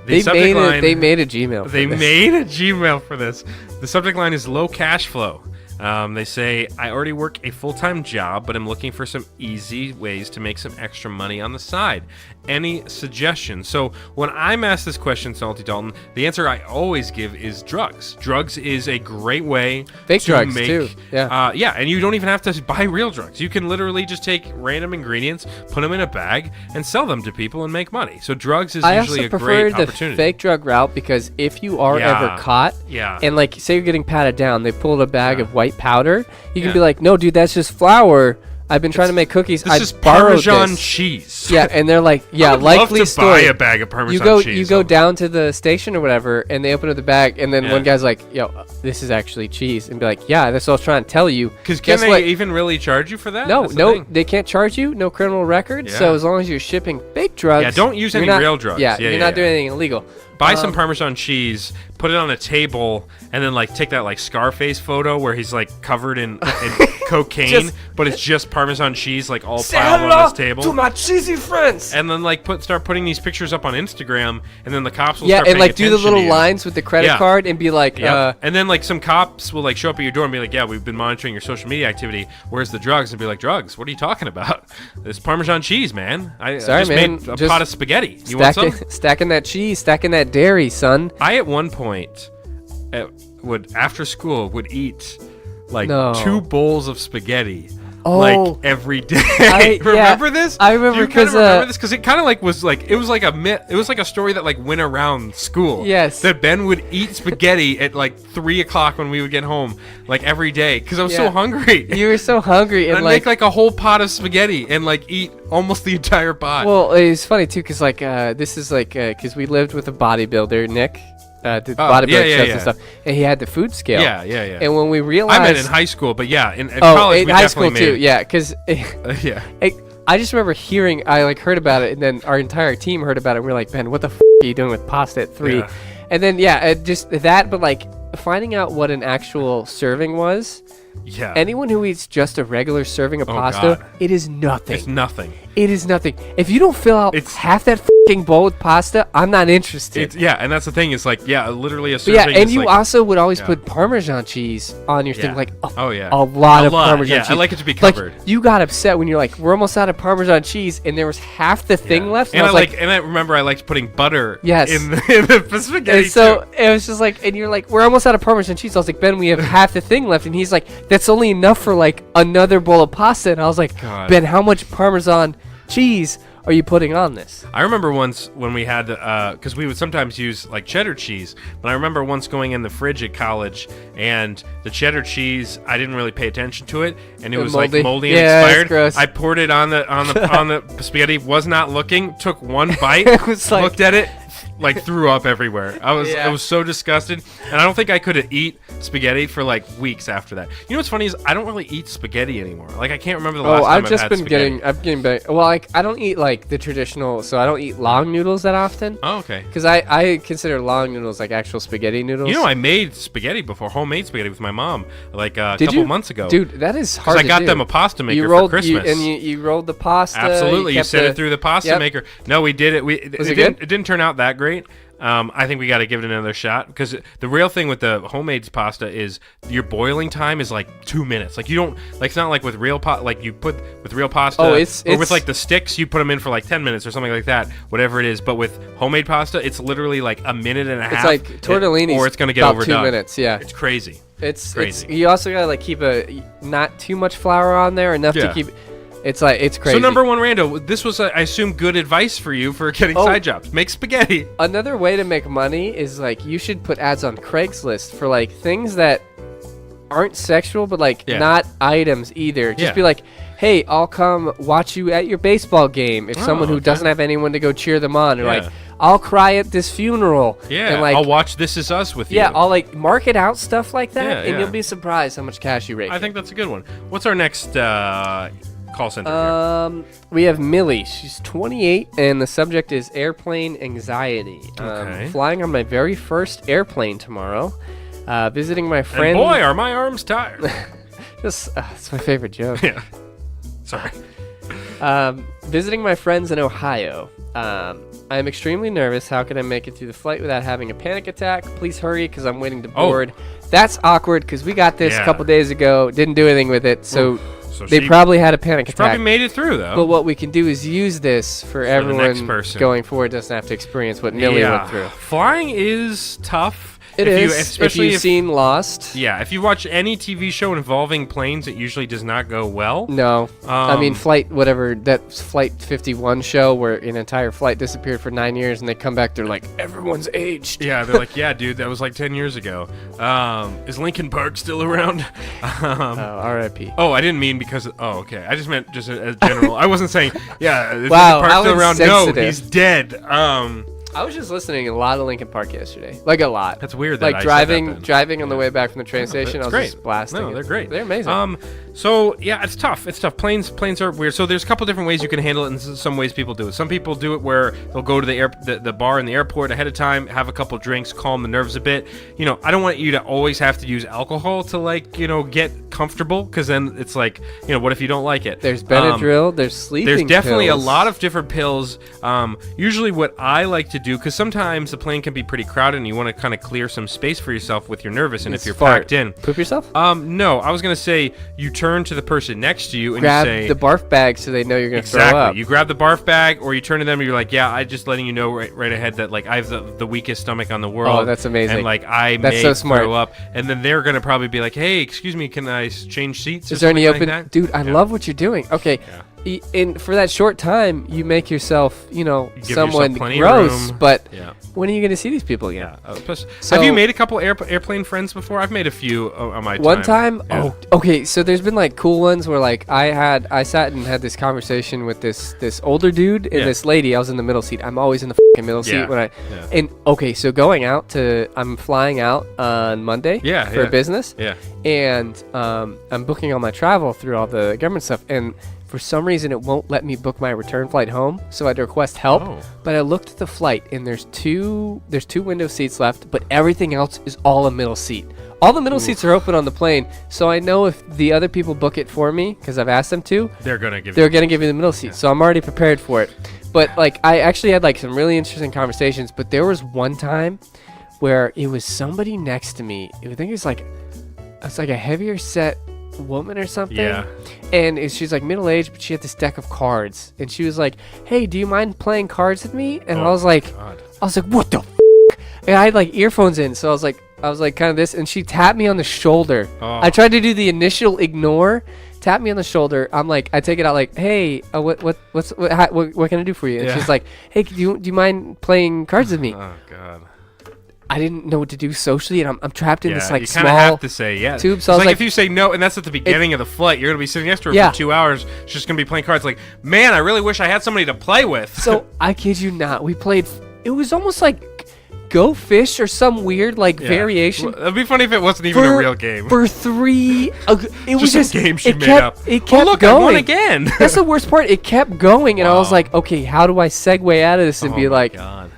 the subject line, They made a Gmail. They made a Gmail for this. The subject line is low cash flow. They say, "I already work a full-time job, but I'm looking for some easy ways to make some extra money on the side. Any suggestions?" So when I'm asked this question, Salty Dalton, the answer I always give is drugs. Drugs is a great way Fake to drugs, make, too. Yeah. and you don't even have to buy real drugs. You can literally just take random ingredients, put them in a bag, and sell them to people and make money. So drugs is I usually also a great prefer the opportunity. fake drug route, because if you are Yeah. ever caught, Yeah. and like say you're getting patted down, they pulled a bag Yeah. of white powder, you can Yeah. be like, "No, dude, that's just flour. I've been trying to make cookies. This I is borrowed Parmesan this. cheese. Yeah, and they're like, yeah, I would likely love to story. buy a bag of Parmesan cheese. You go down to the station or whatever, and they open up the bag, and then Yeah. one guy's like, "Yo, this is actually cheese," and be like, "Yeah, that's what I was trying to tell you." Because Guess can they what? even really charge you for that? No, That's the no, thing. they can't charge you. No criminal record. Yeah. So as long as you're shipping fake drugs, Yeah, don't use you're any not- real drugs. Yeah, Yeah, you're yeah, not yeah. doing anything illegal. Buy some Parmesan cheese, put it on a table, and then like take that like Scarface photo where he's like covered in cocaine, Just- but it's just Parmesan cheese like all Say piled hello on this table. to my cheesy friends. And then like start putting these pictures up on Instagram, and then the cops will Yeah, start and paying like do the attention little to you. lines with the credit Yeah. card and be like, Yep. And then like some cops will like show up at your door and be like, "Yeah, we've been monitoring your social media activity. Where's the drugs?" And be like, "Drugs? What are you talking about? This Parmesan cheese, man. I Sorry, just man. made a Just pot of spaghetti. You want some?" stacking that cheese, stacking that dairy, son. I at one point would after school would eat like No. 2 bowls of spaghetti. Oh. Like every day. Yeah, Remember this? I remember Do you kind of 'cause, remember this because it kind of like was like it was like a myth. It was like a story that like went around school. Yes. That Ben would eat spaghetti at like 3 o'clock when we would get home, like every day, because I was so Yeah. hungry. You were so hungry and I'd make like a whole pot of spaghetti and like eat almost the entire pot. Well, it's funny too, cause like this is like cause we lived with a bodybuilder, Nick, did bodybuilding yeah, shows yeah. and stuff, and he had the food scale. yeah. And when we realized, I meant in high school, but yeah, in oh, college in we high definitely school too, made. yeah, cause Yeah. I just remember I like heard about it, and then our entire team heard about it. And we are like, Ben, what the are you doing with pasta at 3? Yeah. And then just that, but like finding out what an actual serving was. Yeah. Anyone who eats just a regular serving of pasta, God. it is nothing. It's nothing. It is nothing. If you don't fill out It's- half that fucking bowl with pasta, I'm not interested. And that's the thing. It's like, literally a But serving. yeah, and is you like, also would always yeah. put Parmesan cheese on your thing, Yeah. like Oh, yeah. a lot A of lot, Parmesan yeah, cheese. I like it to be Like, covered. you got upset when you're like, we're almost out of Parmesan cheese, and there was half the thing left. And I was like, and I remember I liked putting butter Yes. in the spaghetti and so too. it was just like, and you're like, we're almost out of Parmesan cheese. I was like, Ben, we have half the thing left, and he's like, that's only enough for like another bowl of pasta. And I was like, God. Ben, how much Parmesan cheese are you putting on this? I remember once when we had, because we would sometimes use like cheddar cheese, but I remember once going in the fridge at college and the cheddar cheese, I didn't really pay attention to it, and it was moldy. like moldy and Yeah, it's expired. gross. I poured it on the spaghetti, was not looking, took one bite, It was like- looked at it, like threw up everywhere. I Yeah. was so disgusted, and I don't think I could eat spaghetti for like weeks after that. You know what's funny is I don't really eat spaghetti anymore. Like I can't remember the last time I've just had been spaghetti. I'm getting back. Well, like I don't eat like the traditional, so I don't eat long noodles that often. Oh, okay. Because I consider long noodles like actual spaghetti noodles. You know, I made spaghetti before, homemade spaghetti with my mom, like a Did couple you? months ago. Dude, that is because hard. I to got do. them a pasta maker You rolled for Christmas. you rolled the pasta. Absolutely, you kept set it through the pasta Yep. maker. No, we did it. Was it didn't. good? It didn't turn out that great. I think we got to give it another shot because the real thing with the homemade pasta is your boiling time is like 2 minutes. Like you don't like it's not like with real like you put with real pasta. Oh, or it's- with like the sticks you put them in for like 10 minutes or something like that. Whatever it is, but with homemade pasta, it's literally like a minute and a half. It's like tortellini, or it's gonna get about overdone. 2 minutes. Yeah, It's crazy. it's crazy. you also gotta like keep not too much flour on there, enough to Yeah. keep. It's like it's crazy. So number one, Rando, this was, I assume, good advice for you for getting side jobs. Make spaghetti. Another way to make money is like you should put ads on Craigslist for like things that aren't sexual but like Yeah. not items either. Just Yeah. be like, hey, I'll come watch you at your baseball game. If someone who okay. doesn't have anyone to go cheer them on, or Yeah. like, I'll cry at this funeral. Yeah, and like, I'll watch This Is Us with you. yeah, I'll like market out stuff like that, Yeah, and yeah. you'll be surprised how much cash you rake. I think that's a good one. What's our next call center here? We have Millie. She's 28, and the subject is airplane anxiety. Okay. Flying on my very first airplane tomorrow. Visiting my friend. And boy, are my arms tired. It's my favorite joke. Yeah. Sorry. Visiting my friends in Ohio. I am extremely nervous. How can I make it through the flight without having a panic attack? Please hurry, because I'm waiting to board. That's awkward, because we got this a Yeah. couple days ago. Didn't do anything with it, so So they she probably had a panic attack. probably made it through, though. But what we can do is use this for the next everyone person. going forward. Doesn't have to experience what Millie went through. Flying is tough. It is. If you've seen Lost. Yeah, if you watch any TV show involving planes, it usually does not go well. No. I mean, Flight 51 show where an entire flight disappeared for 9 years and they come back, they're like, everyone's aged. Yeah, they're like, yeah, dude, that was like 10 years ago. Is Linkin Park still around? R.I.P. Oh, I didn't mean because... Oh, okay. I just meant just as general. I wasn't saying, yeah, is wow, Linkin Park still around? Sensitive. No, he's dead. I was just listening to a lot of Linkin Park yesterday. Like, a lot. That's weird that like I driving on the way back from the train station, I was just blasting No, it. they're great. They're amazing. So, yeah, it's tough. It's tough. Planes are weird. So there's a couple different ways you can handle it, and some ways people do it. Some people do it where they'll go to the bar in the airport ahead of time, have a couple drinks, calm the nerves a bit. You know, I don't want you to always have to use alcohol to, like, you know, get comfortable, because then it's like, you know, what if you don't like it? There's Benadryl, there's sleeping There's definitely pills. a lot of different pills. Usually what I like to do, because sometimes the plane can be pretty crowded and you want to kind of clear some space for yourself with you're nervous and if you're packed in. Poop yourself? No, I was going to say you turn to the person next to you and grab you say... the barf bag so they know you're going to throw up. Exactly. You grab the barf bag, or you turn to them and you're like, yeah, I'm just letting you know right ahead that, like, I have the weakest stomach on the world. Oh, that's amazing. And, like, I that's may so smart. throw up. And then they're going to probably be like, hey, excuse me, can I change seats? Is there any open... Like Dude, I love what you're doing. Okay. Yeah. And for that short time, you make yourself, you know, Give someone yourself plenty gross. of room. But Yeah. when are you going to see these people again? Plus, So- have you made a couple airplane friends before? I've made a few on my One time, Yeah. oh, okay. So there's been like cool ones where like I sat and had this conversation with this older dude and Yeah. this lady. I was in the middle seat. I'm always in the fucking middle seat Yeah. when Yeah. and okay. So I'm flying out on Monday Yeah, for yeah. business. Yeah. And I'm booking all my travel through all the government stuff, and for some reason it won't let me book my return flight home, so I had to request help. Oh. But I looked at the flight and there's two window seats left, but everything else is all a middle seat. All the middle seats are open on the plane, so I know if the other people book it for me, because I've asked them to, They're gonna give they're gonna give me the middle seat. So I'm already prepared for it. But like I actually had like some really interesting conversations, but there was one time where it was somebody next to me. I think it was like a heavier set woman or something. Yeah. And she's like middle aged, but she had this deck of cards, and she was like, "Hey, do you mind playing cards with me?" And I was like, "What the?" And I had like earphones in, so I was like kind of this, and she tapped me on the shoulder. Oh. I tried to do the initial ignore, tap me on the shoulder. I'm like, I take it out like, "Hey, what can I do for you?" And Yeah. she's like, "Hey, do you mind playing cards with me?" Oh God. I didn't know what to do socially, and I'm trapped in this like you kind of small have to say yes. tube. So It's I was like if you say no, and that's at the beginning of the flight, you're gonna be sitting next to her Yeah. for 2 hours. She's just gonna be playing cards. Like, man, I really wish I had somebody to play with. So I kid you not, we played. It was almost like Go Fish or some weird like Yeah. variation. Well, it'd be funny if it wasn't even a real game. For 3, it was just a game she it made kept, up. It Oh, kept look, going I won again. That's the worst part. It kept going, and I was Wow. like, okay, how do I segue out of this and Oh be my like? God.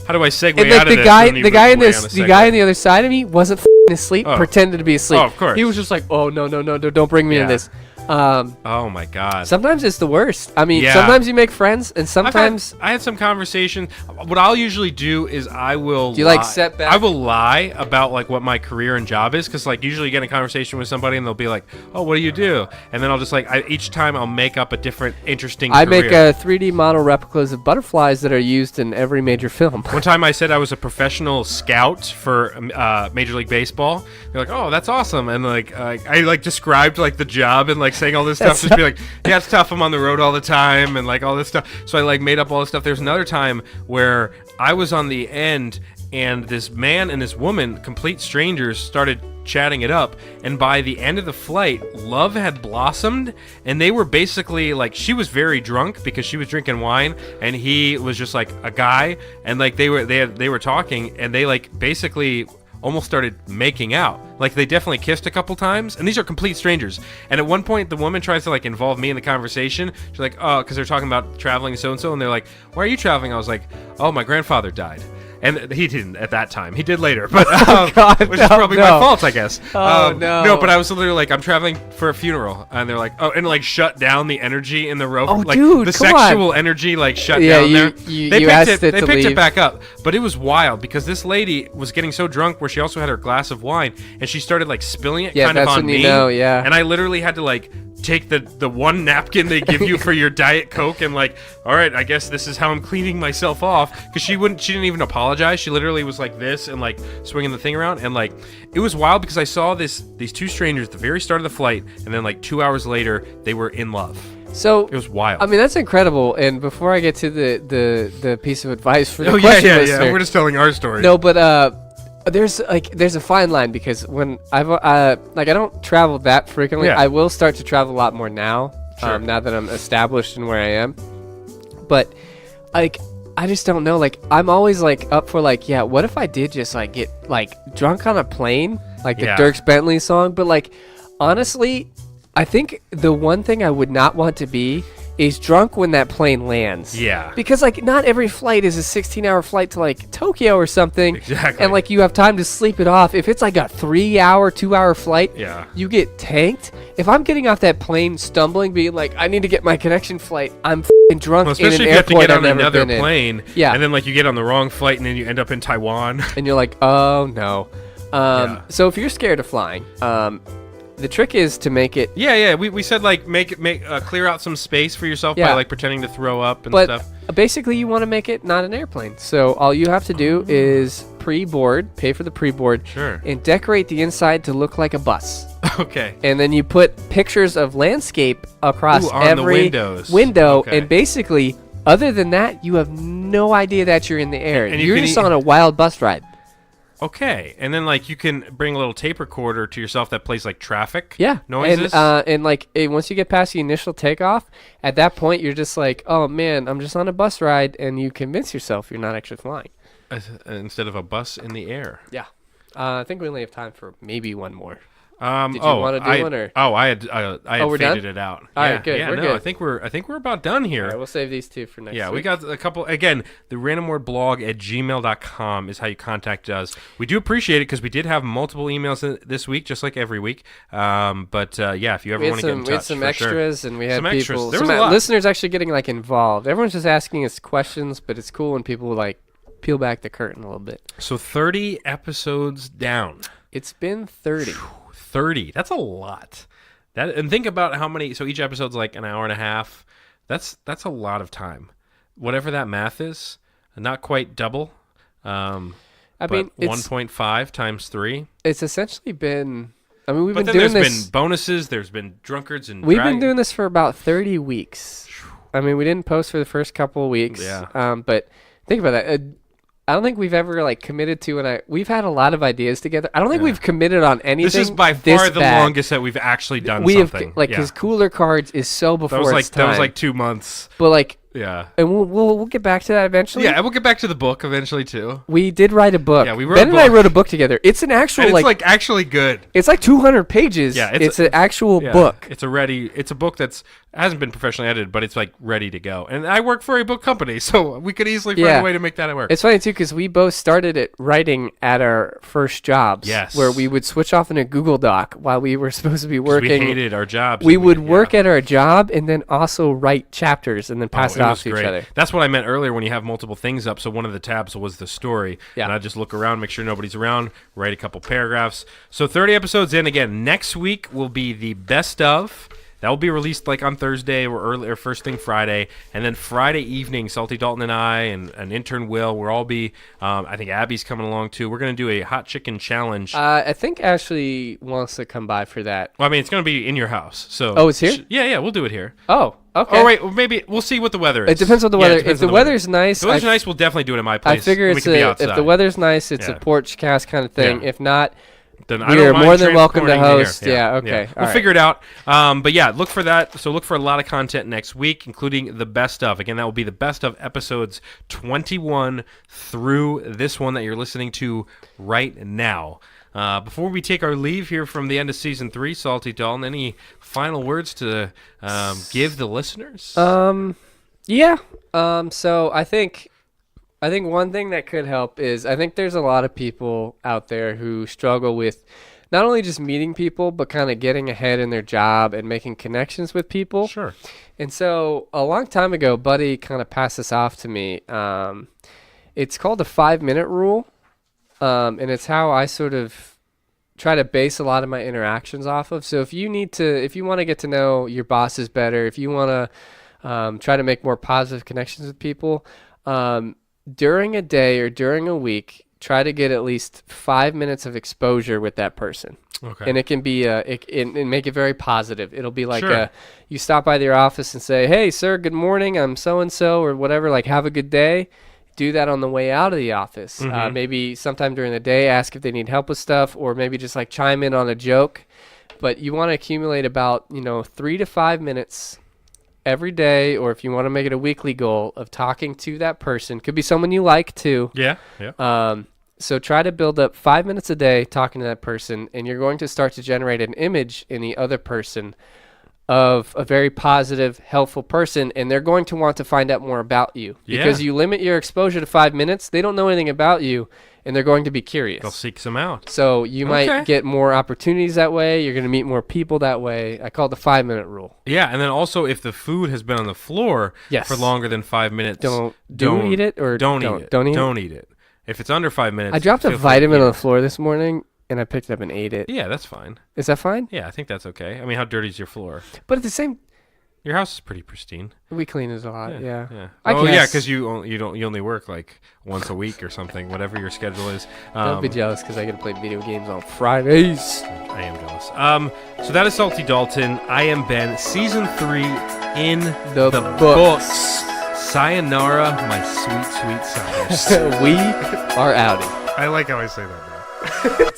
How do I segue And out like of the this? guy, Don't the even guy in way this, on the segue. guy on the other side of me wasn't asleep, Oh. pretended to be asleep. Oh, of course. He was just like, oh no, don't bring me Yeah. in this. Oh my God. Sometimes it's the worst. I mean, Yeah. sometimes you make friends, and sometimes I had some conversation. What I'll usually do is I will. Do you, like, set back- I will lie about like what my career and job is, because like usually you get in a conversation with somebody and they'll be like, "Oh, what do you do?" And then I'll just like each time I'll make up a different interesting. I career. make 3D model replicas of butterflies that are used in every major film. One time I said I was a professional scout for Major League Baseball. They're like, "Oh, that's awesome!" And like I like described like the job and like saying all this stuff. Just be like, "Yeah, it's tough. I'm on the road all the time," and like all this stuff. So I like made up all this stuff. There's another time where I was on the end, and this man and this woman, complete strangers, started chatting it up, and by the end of the flight, love had blossomed, and they were basically like, she was very drunk because she was drinking wine, and he was just like a guy, and like they were talking, and they like basically almost started making out. Like they definitely kissed a couple times, and these are complete strangers. And at one point, the woman tries to like involve me in the conversation. She's like, "Oh," because they're talking about traveling so and so, and they're like, "Why are you traveling?" I was like, "Oh, my grandfather died." And he didn't at that time. He did later, but which is probably my fault, I guess. Oh, no. No, but I was literally like, I'm traveling for a funeral, and they're like, oh, and like shut down the energy in the rope. Oh, like, dude, the come on. sexual energy like shut Yeah, down you- there. you They asked picked it They to picked leave. it back up, but it was wild because this lady was getting so drunk where she also had her glass of wine, and she started like spilling it Yeah, kind of that's on when you me. know, yeah. And I literally had to like take the one napkin they give you for your Diet Coke and like, all right, I guess this is how I'm cleaning myself off. Because she didn't even apologize. She literally was like this and like swinging the thing around. And like, it was wild because I saw these two strangers at the very start of the flight, and then like 2 hours later, they were in love. So it was wild. I mean, that's incredible. And before I get to the piece of advice for the question listener, we're just telling our story. No, but there's a fine line, because when I don't travel that frequently. Yeah. I will start to travel a lot more now. Sure. Now that I'm established in where I am. But like, I just don't know. Like, I'm always like up for like, yeah, what if I did just like get like drunk on a plane, like the Dierks Bentley song? But like, honestly, I think the one thing I would not want to be is drunk when that plane lands. Yeah. Because like, not every flight is a 16-hour flight to like Tokyo or something. Exactly. And like, you have time to sleep it off. If it's like a 3-hour, 2-hour flight, you get tanked. If I'm getting off that plane stumbling, being like, I need to get my connection flight, I'm f***ing drunk in an especially if you have to airport get I've on never another been in. plane. Yeah. And then like you get on the wrong flight and then you end up in Taiwan. And you're like, oh no. So if you're scared of flying, the trick is to make it. Yeah. We said like clear out some space for yourself by like pretending to throw up and stuff. Basically, you want to make it not an airplane. So all you have to do is pre-board, pay for the pre-board, and decorate the inside to look like a bus. Okay. And then you put pictures of landscape across every window, and basically, other than that, you have no idea that you're in the air. And you're just on a wild bus ride. Okay, and then like you can bring a little tape recorder to yourself that plays like traffic noises. And like once you get past the initial takeoff, at that point you're just like, oh man, I'm just on a bus ride, and you convince yourself you're not actually flying. Instead of a bus in the air. Yeah. I think we only have time for maybe one more. Did you want to do one or? I had we're faded done? it out. All right, good. Yeah, we're good. I think we're about done here. All right, we'll save these two for next week. Yeah, we got a couple. Again, the randomwordblog@gmail.com is how you contact us. We do appreciate it because we did have multiple emails this week, just like every week. But if you ever want to get in touch, we had some extras, and we had some people. There was a lot. Listeners actually getting like involved. Everyone's just asking us questions, but it's cool when people like peel back the curtain a little bit. So 30 episodes down. It's been 30. 30. That's a lot. And think about how many. So each episode's like an hour and a half. That's a lot of time. Whatever that math is, not quite double. I mean, 1.5 times 3. It's essentially been. I mean, we've been doing this. There's been bonuses. There's been drunkards and. We've been doing this for about 30 weeks. I mean, we didn't post for the first couple of weeks. Yeah. But think about that. I don't think we've ever like committed to, we've had a lot of ideas together. I don't think we've committed on anything. This is by far the longest that we've actually done something. Because Cooler Cards is so before its time. That was like 2 months. But like, yeah, and we'll get back to that eventually. Yeah, we'll get back to the book eventually too. We did write a book. Yeah, we wrote Ben a and book. I wrote a book together. It's an actual and it's like actually good. It's like 200 pages. Yeah, it's an actual book. It's a book that's hasn't been professionally edited, but it's like ready to go. And I work for a book company, so we could easily find a way to make that work. It's funny too because we both started at writing at our first jobs. Yes, where we would switch off in a Google Doc while we were supposed to be working. We hated our jobs. We would work at our job and then also write chapters and then pass it off to each other. That's what I meant earlier when you have multiple things up. So one of the tabs was the story. Yeah. And I just look around, make sure nobody's around, write a couple paragraphs. So 30 episodes in. Again, next week will be the best of. That will be released like on Thursday or first thing Friday. And then Friday evening, Salty Dalton and I and an intern Will, we'll all be, I think Abby's coming along too. We're going to do a hot chicken challenge. I think Ashley wants to come by for that. Well, I mean, it's going to be in your house. So. Oh, it's here? Yeah, we'll do it here. Oh, okay. Oh, wait, maybe we'll see what the weather is. It depends on the weather. If the weather's nice. If the weather's nice, we'll definitely do it at my place. I figure if the weather's nice, it's a porch cast kind of thing. Yeah. If not, then we're more than welcome to host. Yeah, okay. Yeah. We'll figure it out. But yeah, look for that. So look for a lot of content next week, including the best of. Again, that will be the best of episodes 21 through this one that you're listening to right now. Before we take our leave here from the end of season 3, Salty Dalton, any final words to give the listeners? Yeah. So I think one thing that could help is I think there's a lot of people out there who struggle with not only just meeting people, but kind of getting ahead in their job and making connections with people. Sure. And so a long time ago, Buddy kind of passed this off to me. It's called the 5-minute rule. And it's how I sort of try to base a lot of my interactions off of. So if you want to get to know your bosses better, if you want to try to make more positive connections with people, during a day or during a week, try to get at least 5 minutes of exposure with that person. Okay. And it can be and make it very positive. It'll be like Sure. You stop by their office and say, "Hey, sir, good morning. I'm so and so," or whatever. Like, have a good day. Do that on the way out of the office. Maybe sometime during the day, ask if they need help with stuff, or maybe just like chime in on a joke. But you want to accumulate about 3 to 5 minutes every day, or if you want to make it a weekly goal of talking to that person. Could be someone you like too. Yeah. So try to build up 5 minutes a day talking to that person, and you're going to start to generate an image in the other person of a very positive, helpful person, and they're going to want to find out more about you. Because you limit your exposure to 5 minutes, they don't know anything about you, and they're going to be curious. They'll seek some out. So you might get more opportunities that way. You're going to meet more people that way. I call it the 5-minute rule. Yeah, and then also if the food has been on the floor for longer than 5 minutes, don't eat it or don't eat it. Don't eat it. If it's under 5 minutes, I dropped a vitamin on the floor this morning, and I picked it up and ate it. Yeah, that's fine. Is that fine? Yeah, I think that's okay. I mean, how dirty is your floor? But at the same, your house is pretty pristine. We clean it a lot. Yeah. Yeah, because you only work like once a week or something, whatever your schedule is. Don't be jealous because I get to play video games on Fridays. I am jealous. So that is Salty Dalton. I am Ben. Season 3 in the books. Sayonara, my sweet, sweet suckers. We are outie. I like how I say that now.